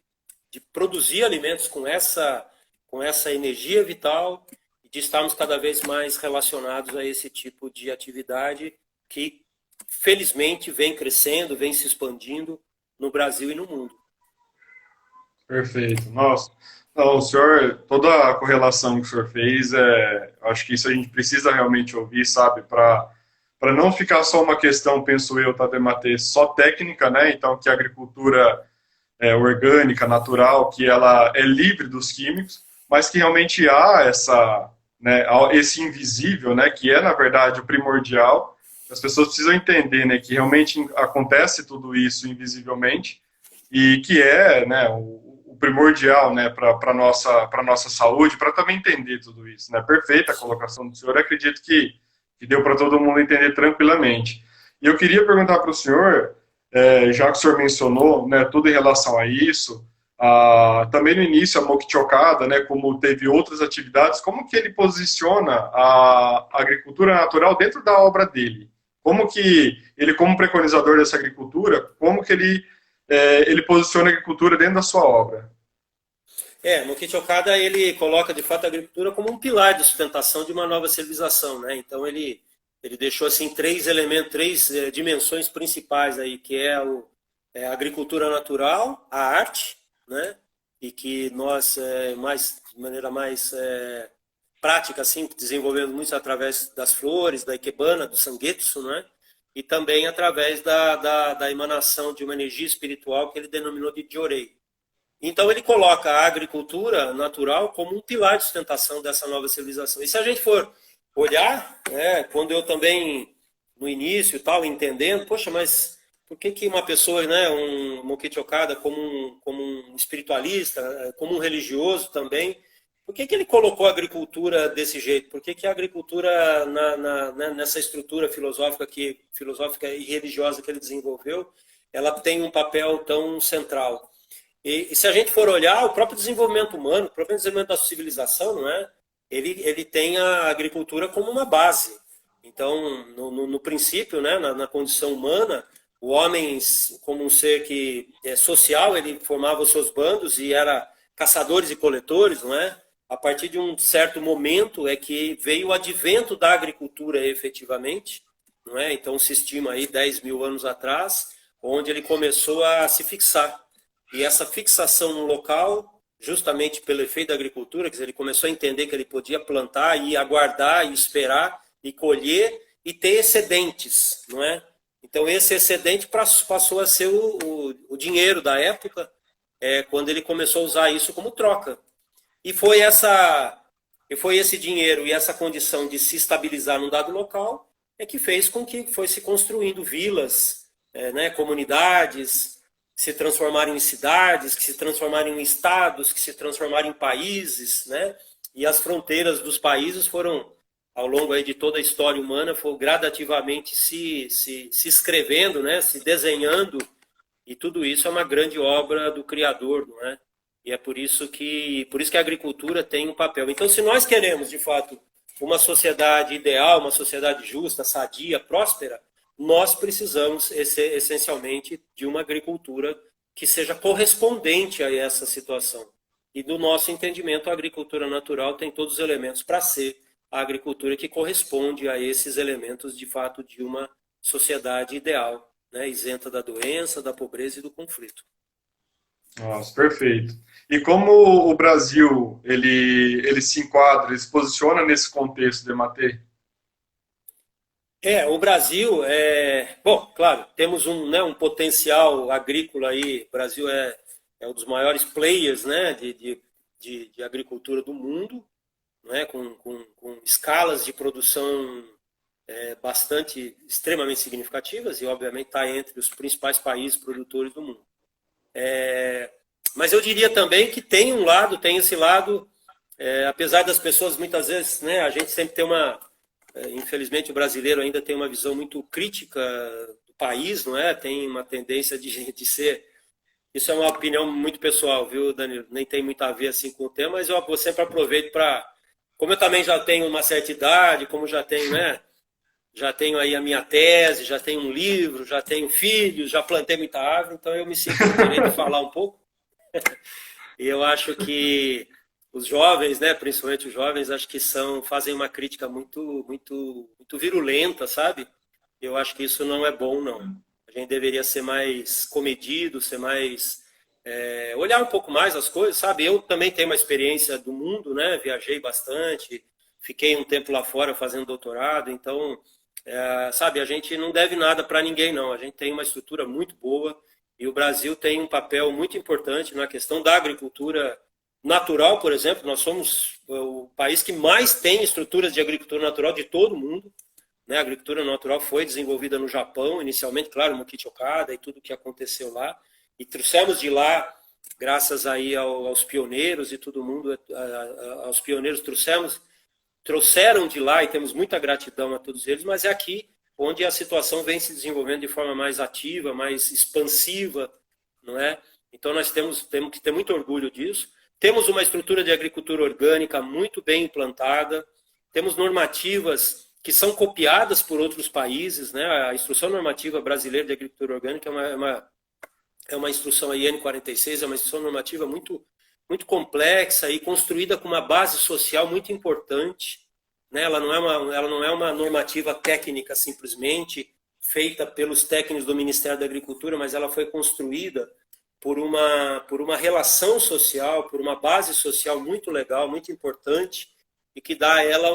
produzir alimentos com essa energia vital, de estarmos cada vez mais relacionados a esse tipo de atividade que, felizmente, vem crescendo, vem se expandindo no Brasil e no mundo.
Perfeito. Nossa, não, o senhor, toda a correlação que o senhor fez, acho que isso a gente precisa realmente ouvir, sabe, para não ficar só uma questão, penso eu, Tademate, só técnica, né? Então, que a agricultura orgânica, natural, que ela é livre dos químicos, mas que realmente há esse invisível, né, que é, na verdade, o primordial. As pessoas precisam entender, né, que realmente acontece tudo isso invisivelmente e que é, né, o primordial, né, para a nossa saúde, para também entender tudo isso, né? Perfeita a colocação do senhor, acredito que deu para todo mundo entender tranquilamente. E eu queria perguntar para o senhor, já que o senhor mencionou, né, tudo em relação a isso, também no início a Mokichi Okada, né, como teve outras atividades, como que ele posiciona a agricultura natural dentro da obra dele? Como que ele, como preconizador dessa agricultura, como que ele posiciona a agricultura dentro da sua obra?
Mokichi Okada, ele coloca de fato a agricultura como um pilar de sustentação de uma nova civilização, né? Então ele deixou assim três dimensões principais aí, que é a agricultura natural, a arte, né? E que nós de maneira mais prática assim desenvolvemos muito através das flores, da ikebana, do sangetsu, né? E também através da emanação de uma energia espiritual que ele denominou de Jorei. Então ele coloca a agricultura natural como um pilar de sustentação dessa nova civilização. E se a gente for olhar, quando eu também, no início, tal, entendendo, poxa, mas por que uma pessoa, né, um Mokichi Okada, como um espiritualista, como um religioso também, por que ele colocou a agricultura desse jeito? Por que a agricultura, nessa estrutura filosófica e religiosa que ele desenvolveu, ela tem um papel tão central? E se a gente for olhar, o próprio desenvolvimento humano, o próprio desenvolvimento da civilização, não é? Ele tem a agricultura como uma base. Então, no princípio, né, na condição humana, o homem, como um ser que é social, ele formava os seus bandos e era caçadores e coletores, não é? A partir de um certo momento é que veio o advento da agricultura efetivamente, não é? Então se estima aí 10 mil anos atrás, onde ele começou a se fixar. E essa fixação no local, justamente pelo efeito da agricultura, quer dizer, ele começou a entender que ele podia plantar e aguardar e esperar e colher e ter excedentes, não é? Então esse excedente passou a ser o dinheiro da época, quando ele começou a usar isso como troca. E foi esse dinheiro e essa condição de se estabilizar num dado local que fez com que foi se construindo vilas, né, comunidades, que se transformaram em cidades, que se transformaram em estados, que se transformaram em países, né? E as fronteiras dos países foram, ao longo aí de toda a história humana, foram gradativamente se escrevendo, né, se desenhando, e tudo isso é uma grande obra do Criador, não é? E é por isso que a agricultura tem um papel. Então, se nós queremos, de fato, uma sociedade ideal, uma sociedade justa, sadia, próspera, nós precisamos, essencialmente, de uma agricultura que seja correspondente a essa situação. E, do nosso entendimento, a agricultura natural tem todos os elementos para ser a agricultura que corresponde a esses elementos, de fato, de uma sociedade ideal, né? Isenta da doença, da pobreza e do conflito.
Nossa, perfeito. E como o Brasil ele se enquadra, ele se posiciona nesse contexto de Matê?
O Brasil bom, claro, temos um potencial agrícola aí. O Brasil é um dos maiores players, né, de agricultura do mundo, né, com escalas de produção extremamente significativas e, obviamente, está entre os principais países produtores do mundo. Mas eu diria também que tem esse lado, apesar das pessoas muitas vezes, né, a gente sempre tem infelizmente o brasileiro ainda tem uma visão muito crítica do país, não é? Tem uma tendência de ser, isso é uma opinião muito pessoal, viu, Danilo? Nem tem muito a ver assim com o tema, mas eu sempre aproveito como eu também já tenho uma certa idade, como já tenho, né? Já tenho aí a minha tese, já tenho um livro, já tenho filhos, já plantei muita árvore, então eu me sinto no direito de falar um pouco. E eu acho que os jovens, né, principalmente os jovens, acho que fazem uma crítica muito, muito, muito virulenta, sabe? Eu acho que isso não é bom, não. A gente deveria ser mais comedido, ser mais olhar um pouco mais as coisas, sabe? Eu também tenho uma experiência do mundo, né? Viajei bastante, fiquei um tempo lá fora fazendo doutorado, então, sabe? A gente não deve nada para ninguém, não. A gente tem uma estrutura muito boa. E o Brasil tem um papel muito importante na questão da agricultura natural, por exemplo. Nós somos o país que mais tem estruturas de agricultura natural de todo o mundo, né? A agricultura natural foi desenvolvida no Japão, inicialmente, claro, Mokichi Okada e tudo o que aconteceu lá. E trouxemos de lá, graças aí aos pioneiros e todo mundo, aos pioneiros trouxeram de lá, e temos muita gratidão a todos eles, mas é aqui onde a situação vem se desenvolvendo de forma mais ativa, mais expansiva, não é? Então nós temos que ter muito orgulho disso. Temos uma estrutura de agricultura orgânica muito bem implantada, temos normativas que são copiadas por outros países, né? A Instrução Normativa Brasileira de Agricultura Orgânica é uma instrução aí N46, é uma instrução normativa muito, muito complexa e construída com uma base social muito importante. Ela não é uma normativa técnica simplesmente feita pelos técnicos do Ministério da Agricultura, mas ela foi construída por uma relação social, por uma base social muito legal, muito importante, e que dá a ela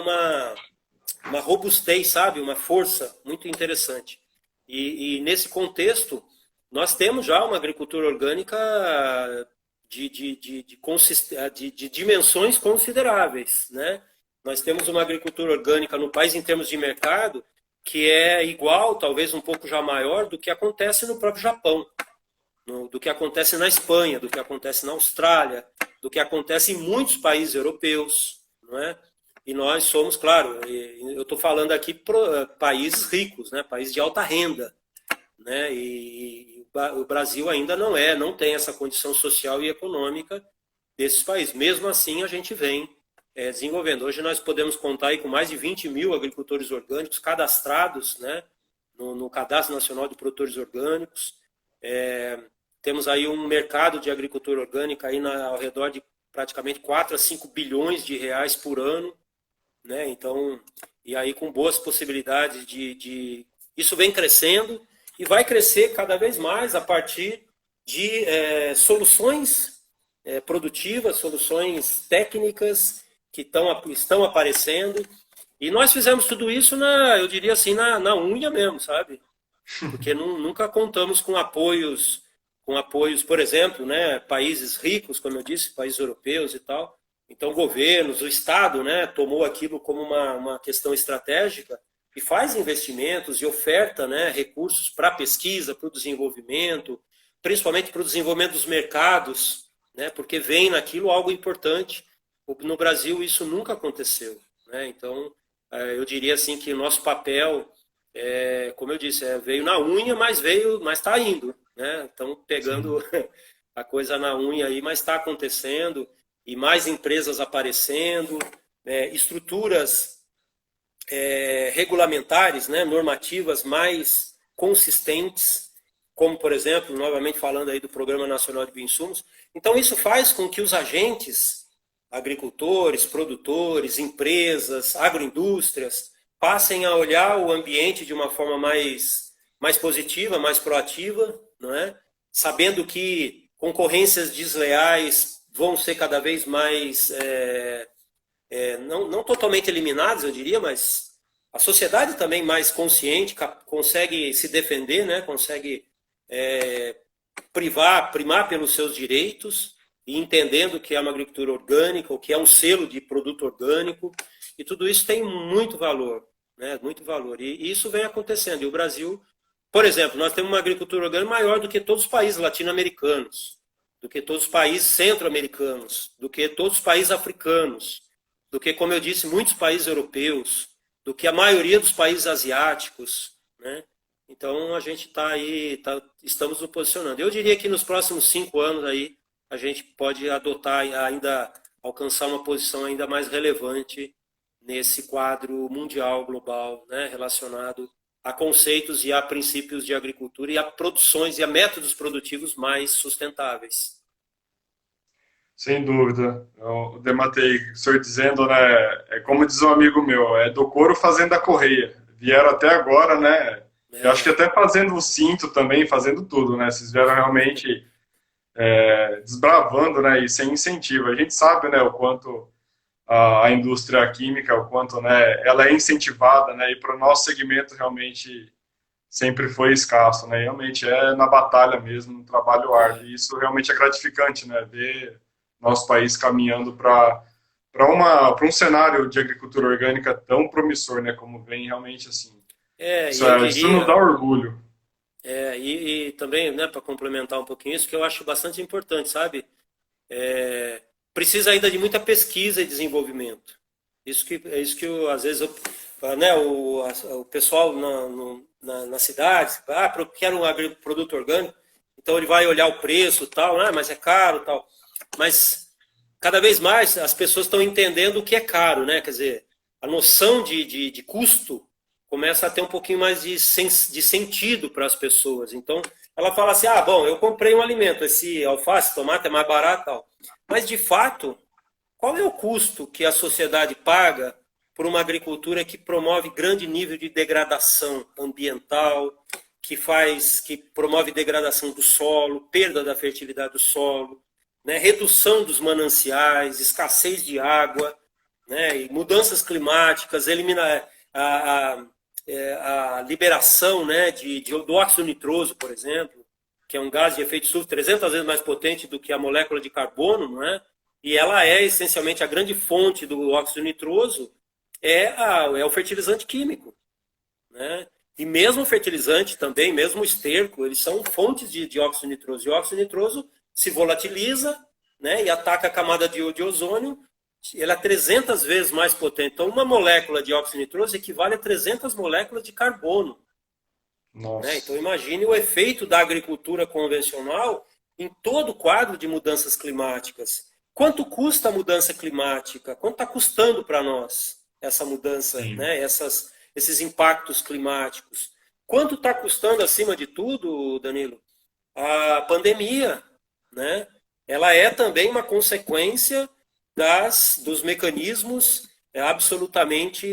uma robustez, sabe? Uma força muito interessante. E nesse contexto, nós temos já uma agricultura orgânica de dimensões consideráveis, né? Nós temos uma agricultura orgânica no país, em termos de mercado, que é igual, talvez um pouco já maior, do que acontece no próprio Japão, do que acontece na Espanha, do que acontece na Austrália, do que acontece em muitos países europeus, não é? E nós somos, claro, eu estou falando aqui para países ricos, né? Países de alta renda, né? E o Brasil ainda não tem essa condição social e econômica desses países. Mesmo assim, a gente vem desenvolvendo. Hoje nós podemos contar aí com mais de 20 mil agricultores orgânicos cadastrados, né, no Cadastro Nacional de Produtores Orgânicos. Temos aí um mercado de agricultura orgânica aí ao redor de praticamente 4 a 5 bilhões de reais por ano, né? Então, e aí com boas possibilidades Isso vem crescendo e vai crescer cada vez mais a partir de soluções produtivas, soluções técnicas que estão aparecendo. E nós fizemos tudo isso, eu diria assim, na unha mesmo, sabe? Porque nunca contamos com apoios, por exemplo, né, países ricos, como eu disse, países europeus e tal. Então, governos, o Estado, né, tomou aquilo como uma questão estratégica e faz investimentos e oferta, né, recursos para a pesquisa, para o desenvolvimento, principalmente para o desenvolvimento dos mercados, né, porque vem naquilo algo importante. No Brasil, isso nunca aconteceu, né? Então, eu diria assim que o nosso papel, como eu disse, veio na unha, mas está indo, né? Estamos pegando a coisa na unha aí, mas está acontecendo, e mais empresas aparecendo, estruturas regulamentares, né, normativas mais consistentes, como, por exemplo, novamente falando aí do Programa Nacional de Bioinsumos. Então, isso faz com que os agentes, agricultores, produtores, empresas, agroindústrias, passem a olhar o ambiente de uma forma mais positiva, mais proativa, não é? Sabendo que concorrências desleais vão ser cada vez mais, não totalmente eliminadas, eu diria, mas a sociedade também mais consciente consegue se defender, né? Consegue primar pelos seus direitos, e entendendo que é uma agricultura orgânica, ou que é um selo de produto orgânico, e tudo isso tem muito valor, né? Muito valor. E isso vem acontecendo. E o Brasil, por exemplo, nós temos uma agricultura orgânica maior do que todos os países latino-americanos, do que todos os países centro-americanos, do que todos os países africanos, do que, como eu disse, muitos países europeus, do que a maioria dos países asiáticos, né? Então, a gente está aí, estamos nos posicionando. Eu diria que nos próximos 5 anos aí, a gente pode adotar ainda, alcançar uma posição ainda mais relevante nesse quadro mundial, global, né, relacionado a conceitos e a princípios de agricultura e a produções e a métodos produtivos mais sustentáveis.
Sem dúvida. Eu dematei o senhor dizendo, né? É como diz um amigo meu, é do couro fazendo a correia. Vieram até agora, né? Eu acho que até fazendo o cinto também, fazendo tudo, né? Vocês vieram realmente desbravando, né? E sem incentivo. A gente sabe, né? O quanto a indústria química, o quanto, né? Ela é incentivada, né? E para o nosso segmento realmente sempre foi escasso, né? Realmente é na batalha mesmo, no trabalho árduo. E isso realmente é gratificante, né? Ver nosso país caminhando para um cenário de agricultura orgânica tão promissor, né? Como vem realmente assim. Isso nos dá orgulho.
E também, né, para complementar um pouquinho isso, que eu acho bastante importante, sabe? Precisa ainda de muita pesquisa e desenvolvimento. Isso que às vezes, né, o pessoal na cidade, quero um produto orgânico, então ele vai olhar o preço, tal, né, mas é caro, tal. Mas cada vez mais as pessoas estão entendendo o que é caro, né? Quer dizer, a noção de custo começa a ter um pouquinho mais de sentido para as pessoas. Então, ela fala assim, bom, eu comprei um alimento, esse alface, tomate é mais barato, tal. Mas, de fato, qual é o custo que a sociedade paga por uma agricultura que promove grande nível de degradação ambiental, que promove degradação do solo, perda da fertilidade do solo, né, redução dos mananciais, escassez de água, né, e mudanças climáticas, a liberação, né, do óxido nitroso, por exemplo, que é um gás de efeito estufa 300 vezes mais potente do que a molécula de carbono, não é? E ela é essencialmente a grande fonte do óxido nitroso, é o fertilizante químico, né? E mesmo o fertilizante também, mesmo o esterco, eles são fontes de óxido nitroso. E o óxido nitroso se volatiliza, né, e ataca a camada de ozônio, ele é 300 vezes mais potente. Então, uma molécula de óxido nitroso equivale a 300 moléculas de carbono. Né? Então, imagine o efeito da agricultura convencional em todo o quadro de mudanças climáticas. Quanto custa a mudança climática? Quanto está custando para nós essa mudança, né? Esses impactos climáticos? quanto está custando, acima de tudo, Danilo, a pandemia, né? Ela é também uma consequência dos mecanismos absolutamente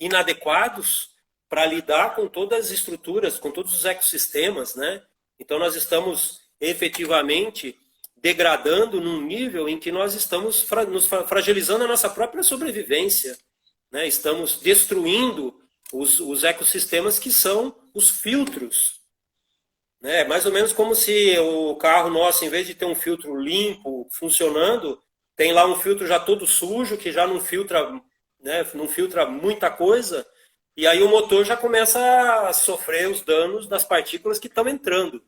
inadequados para lidar com todas as estruturas, com todos os ecossistemas, né? Então nós estamos efetivamente degradando num nível em que nós estamos nos fragilizando a nossa própria sobrevivência, né? Estamos destruindo os ecossistemas que são os filtros, né? Mais ou menos como se o carro nosso, em vez de ter um filtro limpo, funcionando, tem lá um filtro já todo sujo, que já não filtra, né, não filtra muita coisa, e aí o motor já começa a sofrer os danos das partículas que estão entrando.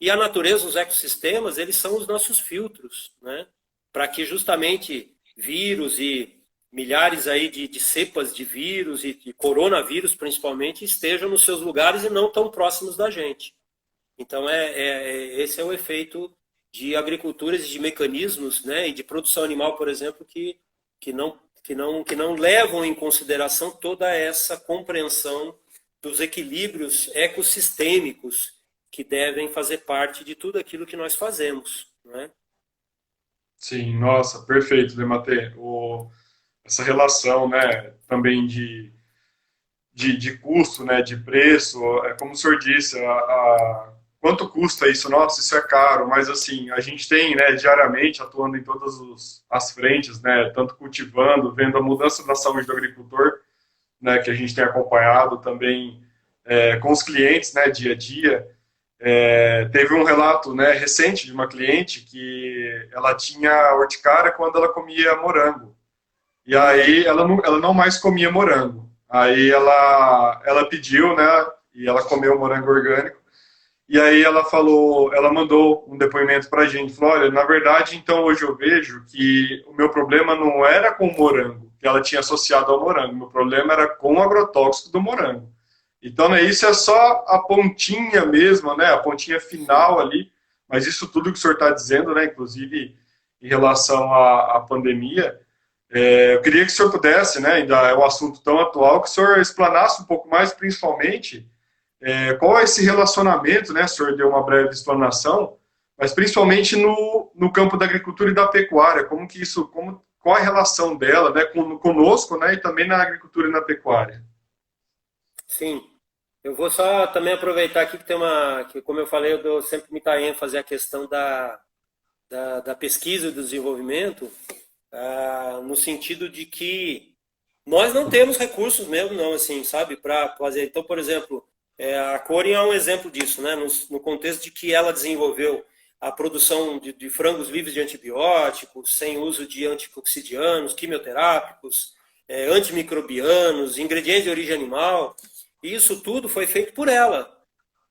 E a natureza, os ecossistemas, eles são os nossos filtros, né? Para que justamente vírus e milhares aí de cepas de vírus e de coronavírus, principalmente, estejam nos seus lugares e não tão próximos da gente. Então, esse é o efeito de agriculturas e de mecanismos, né, e de produção animal, por exemplo, que não levam em consideração toda essa compreensão dos equilíbrios ecossistêmicos que devem fazer parte de tudo aquilo que nós fazemos, não é?
Sim, nossa, perfeito, Dematê. Essa relação, né, também de custo, né, de preço, é como o senhor disse, quanto custa isso? Nossa, isso é caro, mas assim, a gente tem, né, diariamente atuando em todas as frentes, né, tanto cultivando, vendo a mudança da saúde do agricultor, né, que a gente tem acompanhado também com os clientes, né, dia a dia. Teve um relato, né, recente de uma cliente que ela tinha urticária quando ela comia morango. E aí ela não mais comia morango. Aí ela pediu, né, e ela comeu morango orgânico. E aí ela falou, ela mandou um depoimento pra gente, falou, olha, na verdade, então hoje eu vejo que o meu problema não era com o morango, que ela tinha associado ao morango, meu problema era com o agrotóxico do morango. Então, né, isso é só a pontinha mesmo, né, a pontinha final ali, mas isso tudo que o senhor está dizendo, né, inclusive em relação à pandemia, eu queria que o senhor pudesse, né, ainda é um assunto tão atual, que o senhor explanasse um pouco mais, principalmente, qual é esse relacionamento, né, o senhor deu uma breve explanação, mas principalmente no campo da agricultura e da pecuária, qual a relação dela, né, conosco, né, e também na agricultura e na pecuária.
Sim. Eu vou só também aproveitar aqui que tem que como eu falei, eu dou sempre muita ênfase à questão da pesquisa e do desenvolvimento, no sentido de que nós não temos recursos mesmo, não, assim, sabe, para fazer. Então, por exemplo, a Corin é um exemplo disso, né, no contexto de que ela desenvolveu a produção de frangos livres de antibióticos, sem uso de anticoccidianos, quimioterápicos, antimicrobianos, ingredientes de origem animal. E isso tudo foi feito por ela,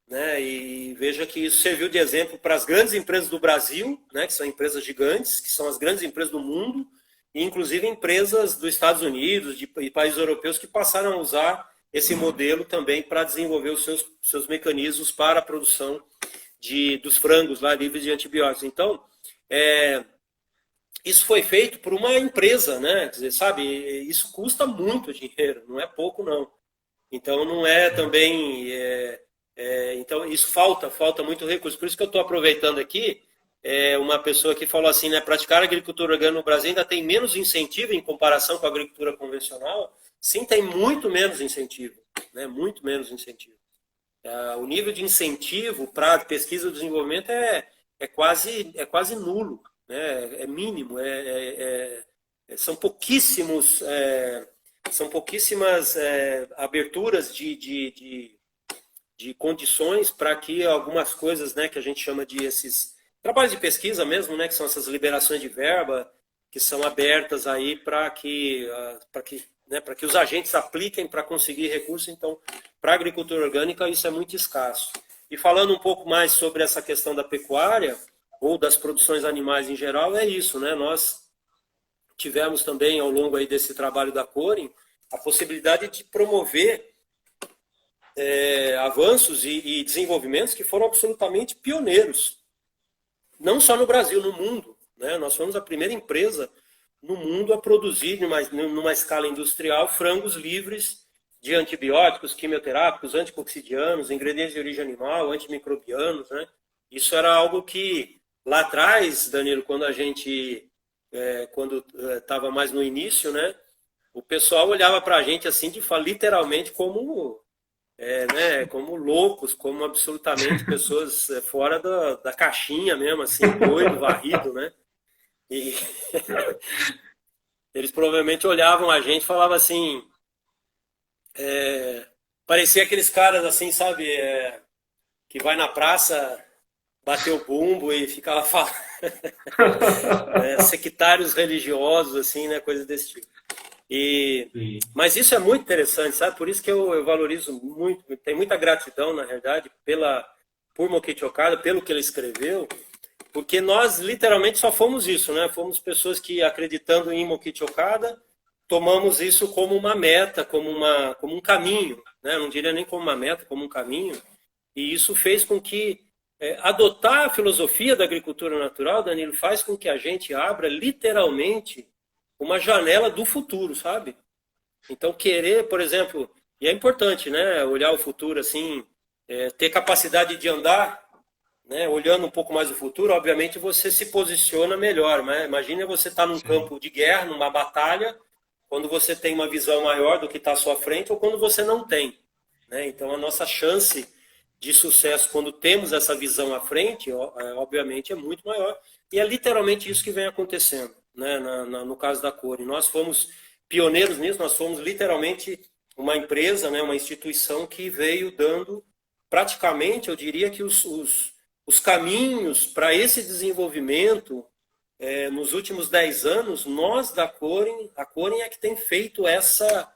né? E veja que isso serviu de exemplo para as grandes empresas do Brasil, né? Que são empresas gigantes, que são as grandes empresas do mundo, e inclusive empresas dos Estados Unidos e países europeus que passaram a usar esse modelo também para desenvolver os seus mecanismos para a produção dos frangos lá livres de antibióticos. Então, isso foi feito por uma empresa, né? Quer dizer, sabe, isso custa muito dinheiro, não é pouco não. Então não é também, então isso falta muito recurso. Por isso que eu estou aproveitando aqui, uma pessoa que falou assim, né, praticar agricultura orgânica no Brasil ainda tem menos incentivo em comparação com a agricultura convencional. Sim, tem muito menos incentivo, né, muito menos incentivo. O nível de incentivo para pesquisa e desenvolvimento é quase nulo, né, é mínimo, são pouquíssimos... São pouquíssimas aberturas de condições para que algumas coisas, né, que a gente chama de esses trabalhos de pesquisa mesmo, né, que são essas liberações de verba, que são abertas aí para que os agentes apliquem para conseguir recursos. Então, para a agricultura orgânica, isso é muito escasso. E falando um pouco mais sobre essa questão da pecuária, ou das produções animais em geral, é isso, né? Nós tivemos também, ao longo aí desse trabalho da Corin, a possibilidade de promover avanços e desenvolvimentos que foram absolutamente pioneiros. Não só no Brasil, no mundo, né? Nós fomos a primeira empresa no mundo a produzir, numa escala industrial, frangos livres de antibióticos, quimioterápicos, anticoxidianos, ingredientes de origem animal, antimicrobianos, né? Isso era algo que lá atrás, Danilo, quando a gente, quando estava mais no início, né? O pessoal olhava para a gente assim, literalmente como, né, como loucos, como absolutamente pessoas fora da caixinha mesmo, assim, doido, varrido, né? E eles provavelmente olhavam a gente e falavam assim, parecia aqueles caras assim, sabe, que vai na praça bater o bumbo e ficava falando, sectários religiosos, assim, né, coisas desse tipo. Mas isso é muito interessante, sabe? Por isso que eu valorizo muito, tenho muita gratidão, na realidade, por Mokichi Okada, pelo que ele escreveu, porque nós literalmente só fomos isso, né? Fomos pessoas que, acreditando em Mokichi Okada, tomamos isso como uma meta, como um caminho, né? Não diria nem como uma meta, como um caminho, e isso fez com que adotar a filosofia da agricultura natural, Danilo, faz com que a gente abra literalmente uma janela do futuro, sabe? Então, querer, por exemplo, e é importante, né, olhar o futuro assim, ter capacidade de andar, né, olhando um pouco mais o futuro, obviamente você se posiciona melhor, né? Imagina você estar num campo de guerra, numa batalha, quando você tem uma visão maior do que está à sua frente ou quando você não tem, né? Então, a nossa chance de sucesso quando temos essa visão à frente, obviamente, é muito maior. E é literalmente isso que vem acontecendo, né, no caso da Cor. E nós fomos pioneiros nisso, nós fomos literalmente uma empresa, né, uma instituição que veio dando praticamente, eu diria que os caminhos para esse desenvolvimento, nos últimos 10 anos, nós da Coren, a Coren é que tem feito essa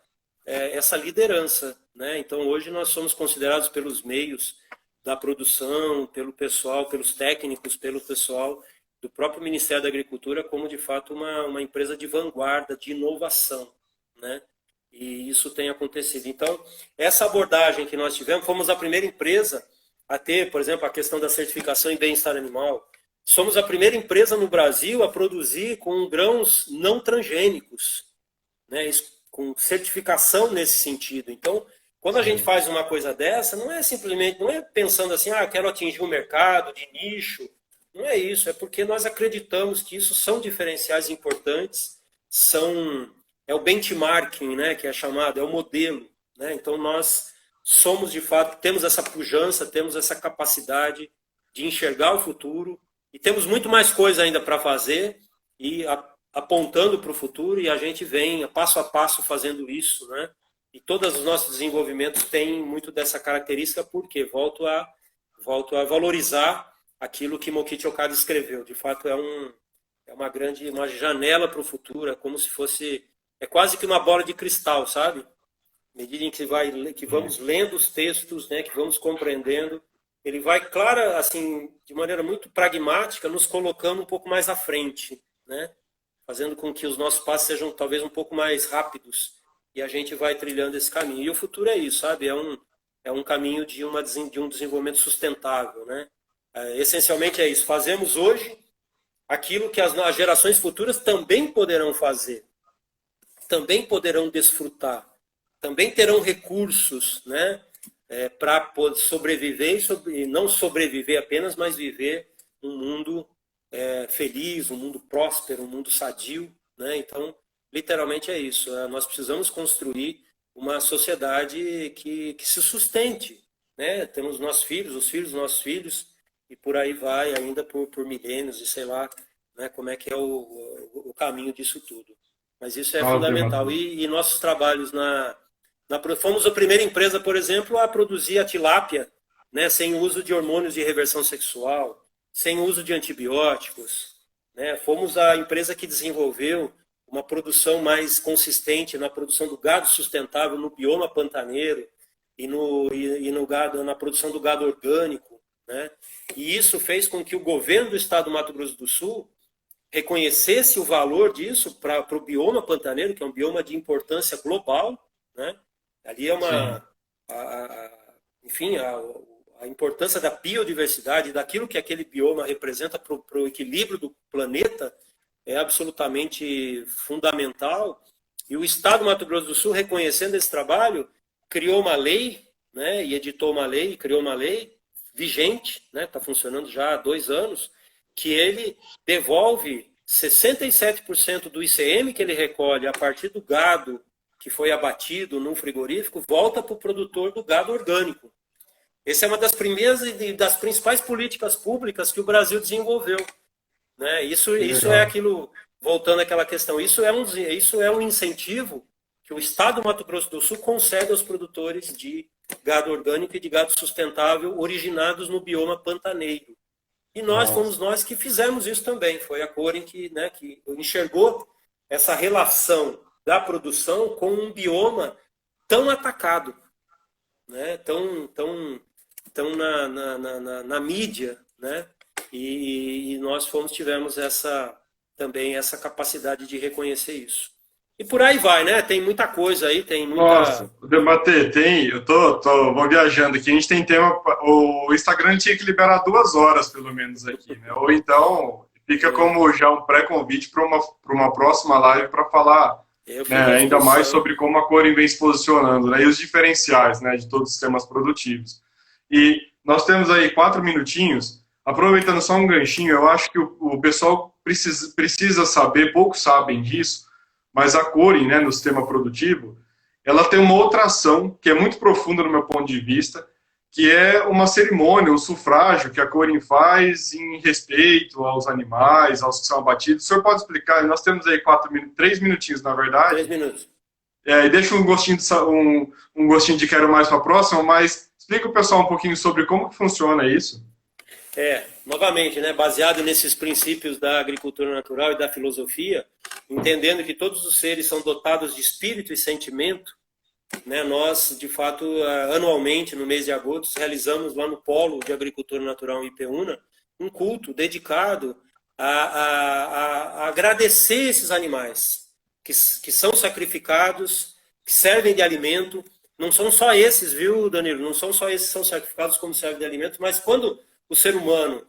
liderança, né? Então, hoje nós somos considerados pelos meios da produção, pelo pessoal, pelos técnicos, pelo pessoal do próprio Ministério da Agricultura como, de fato, uma empresa de vanguarda, de inovação, né? E isso tem acontecido. Então, essa abordagem que nós tivemos, fomos a primeira empresa a ter, por exemplo, a questão da certificação em bem-estar animal. Somos a primeira empresa no Brasil a produzir com grãos não transgênicos, né? Com certificação nesse sentido. Então, quando a gente faz uma coisa dessa, não é simplesmente, não é pensando assim, quero atingir um mercado de nicho. Não é isso, é porque nós acreditamos que isso são diferenciais importantes, é o benchmarking, né, que é chamado, é o modelo, né? Então nós somos de fato, temos essa pujança, temos essa capacidade de enxergar o futuro e temos muito mais coisa ainda para fazer e apontando para o futuro, e a gente vem passo a passo fazendo isso, né? E todos os nossos desenvolvimentos têm muito dessa característica, porque volto a valorizar aquilo que Mokichi Okada escreveu. De fato, é uma janela para o futuro, é como se fosse, é quase que uma bola de cristal, sabe? À medida em que vamos lendo os textos, né, que vamos compreendendo, ele vai, claro, assim, de maneira muito pragmática, nos colocando um pouco mais à frente, né? Fazendo com que os nossos passos sejam talvez um pouco mais rápidos e a gente vai trilhando esse caminho. E o futuro é isso, sabe? É um caminho de um desenvolvimento sustentável, né? Essencialmente é isso. Fazemos hoje aquilo que as gerações futuras também poderão fazer, também poderão desfrutar, também terão recursos, né? Para poder sobreviver e não sobreviver apenas, mas viver um mundo feliz, um mundo próspero, um mundo sadio, né? Então, literalmente é isso. Nós precisamos construir uma sociedade que se sustente, né? Temos nossos filhos, os filhos dos nossos filhos, e por aí vai ainda por milênios, e sei lá, né, como é que é o caminho disso tudo. Mas isso é fundamental. E nossos trabalhos fomos a primeira empresa, por exemplo, a produzir a tilápia, né, sem uso de hormônios de reversão sexual, sem uso de antibióticos, né? Fomos a empresa que desenvolveu uma produção mais consistente na produção do gado sustentável no bioma pantaneiro e no gado, na produção do gado orgânico, né? E isso fez com que o governo do estado do Mato Grosso do Sul reconhecesse o valor disso para o bioma pantaneiro, que é um bioma de importância global, né? Ali é enfim, a importância da biodiversidade, daquilo que aquele bioma representa para o equilíbrio do planeta é absolutamente fundamental. E o estado do Mato Grosso do Sul, reconhecendo esse trabalho, criou uma lei, né, e editou uma lei, criou uma lei vigente, né, está funcionando já há 2 anos, que ele devolve 67% do ICM que ele recolhe a partir do gado que foi abatido num frigorífico, volta para o produtor do gado orgânico. Essa é uma das primeiras e das principais políticas públicas que o Brasil desenvolveu. Né? Isso é aquilo, voltando àquela questão, isso é um incentivo que o Estado do Mato Grosso do Sul concede aos produtores de gado orgânico e de gado sustentável originados no bioma pantaneiro. E fomos nós que fizemos isso também. Foi a Coren que enxergou essa relação da produção com um bioma tão atacado, né? tão na mídia, né? E nós tivemos também essa capacidade de reconhecer isso. E por aí vai, né? Tem muita coisa aí, tem muita...
Nossa, debater, vou viajando aqui, a gente tem tema, o Instagram tinha que liberar 2 horas, pelo menos, aqui, né? Ou então, fica como já um pré-convite para uma próxima live para falar, né, ainda mais sobre como a Coren vem se posicionando, né? E os diferenciais, né, de todos os sistemas produtivos. E nós temos aí 4 minutinhos, aproveitando só um ganchinho, eu acho que o pessoal precisa saber, poucos sabem disso, mas a Coren, né, no sistema produtivo, ela tem uma outra ação que é muito profunda no meu ponto de vista, que é uma cerimônia, um sufrágio que a Coren faz em respeito aos animais, aos que são abatidos. O senhor pode explicar? Nós temos aí 3 minutinhos, na verdade.
3 minutos.
E deixa um gostinho de quero mais para a próxima, mas explica o pessoal um pouquinho sobre como que funciona isso.
Novamente, né, baseado nesses princípios da agricultura natural e da filosofia, entendendo que todos os seres são dotados de espírito e sentimento, né, nós, de fato, anualmente, no mês de agosto, realizamos lá no Polo de Agricultura Natural em Ipeúna, um culto dedicado a agradecer esses animais que são sacrificados, que servem de alimento. Não são só esses, viu, Danilo? Não são só esses que são sacrificados como servem de alimento, mas quando o ser humano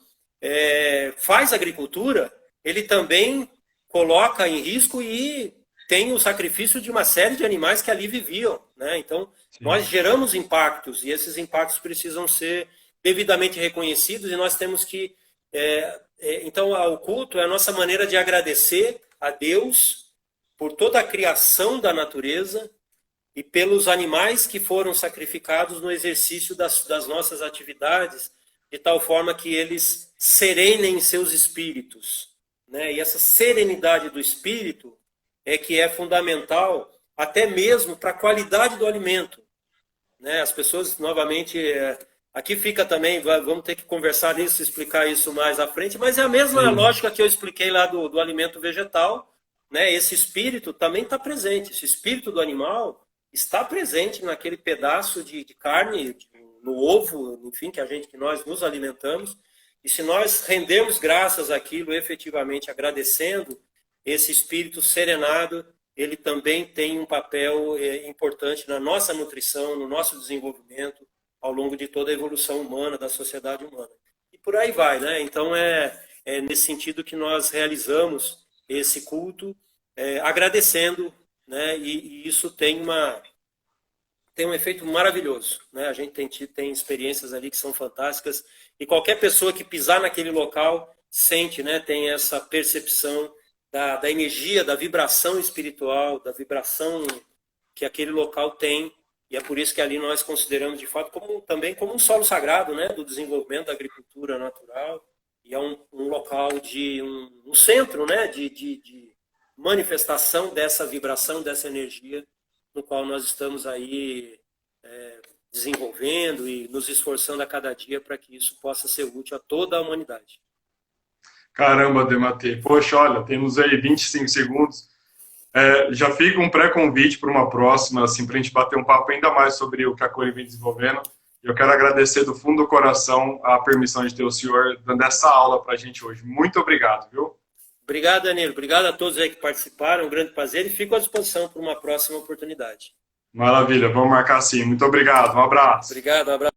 faz agricultura, ele também coloca em risco e tem o sacrifício de uma série de animais que ali viviam, né? Então, sim, nós geramos impactos e esses impactos precisam ser devidamente reconhecidos e nós temos que... então, o culto é a nossa maneira de agradecer a Deus por toda a criação da natureza e pelos animais que foram sacrificados no exercício das nossas atividades, de tal forma que eles serenem seus espíritos, né? E essa serenidade do espírito que é fundamental até mesmo para a qualidade do alimento, né? As pessoas, novamente, aqui fica também, vamos ter que conversar nisso, explicar isso mais à frente, mas é a mesma lógica que eu expliquei lá do alimento vegetal, né? Esse espírito também está presente, esse espírito do animal está presente naquele pedaço de carne, no ovo, enfim, que nós nos alimentamos. E se nós rendermos graças àquilo, efetivamente agradecendo, esse espírito serenado, ele também tem um papel importante na nossa nutrição, no nosso desenvolvimento, ao longo de toda a evolução humana, da sociedade humana. E por aí vai, né? Então é nesse sentido que nós realizamos esse culto, agradecendo, né? E isso tem um efeito maravilhoso, né? A gente tem experiências ali que são fantásticas e qualquer pessoa que pisar naquele local sente, né? Tem essa percepção da energia, da vibração espiritual, da vibração que aquele local tem, e é por isso que ali nós consideramos de fato também como um solo sagrado, né? Do desenvolvimento da agricultura natural, e é um local um centro, né? de manifestação dessa vibração, dessa energia, no qual nós estamos aí desenvolvendo e nos esforçando a cada dia para que isso possa ser útil a toda a humanidade.
Caramba, Dematê. Poxa, olha, temos aí 25 segundos. Já fica um pré-convite para uma próxima, assim, para a gente bater um papo ainda mais sobre o que a Coren vem desenvolvendo. Eu quero agradecer do fundo do coração a permissão de ter o senhor dando essa aula para a gente hoje. Muito obrigado, viu?
Obrigado, Danilo. Obrigado a todos aí que participaram. Um grande prazer e fico à disposição para uma próxima oportunidade.
Maravilha, vamos marcar sim. Muito obrigado. Um abraço.
Obrigado, um abraço.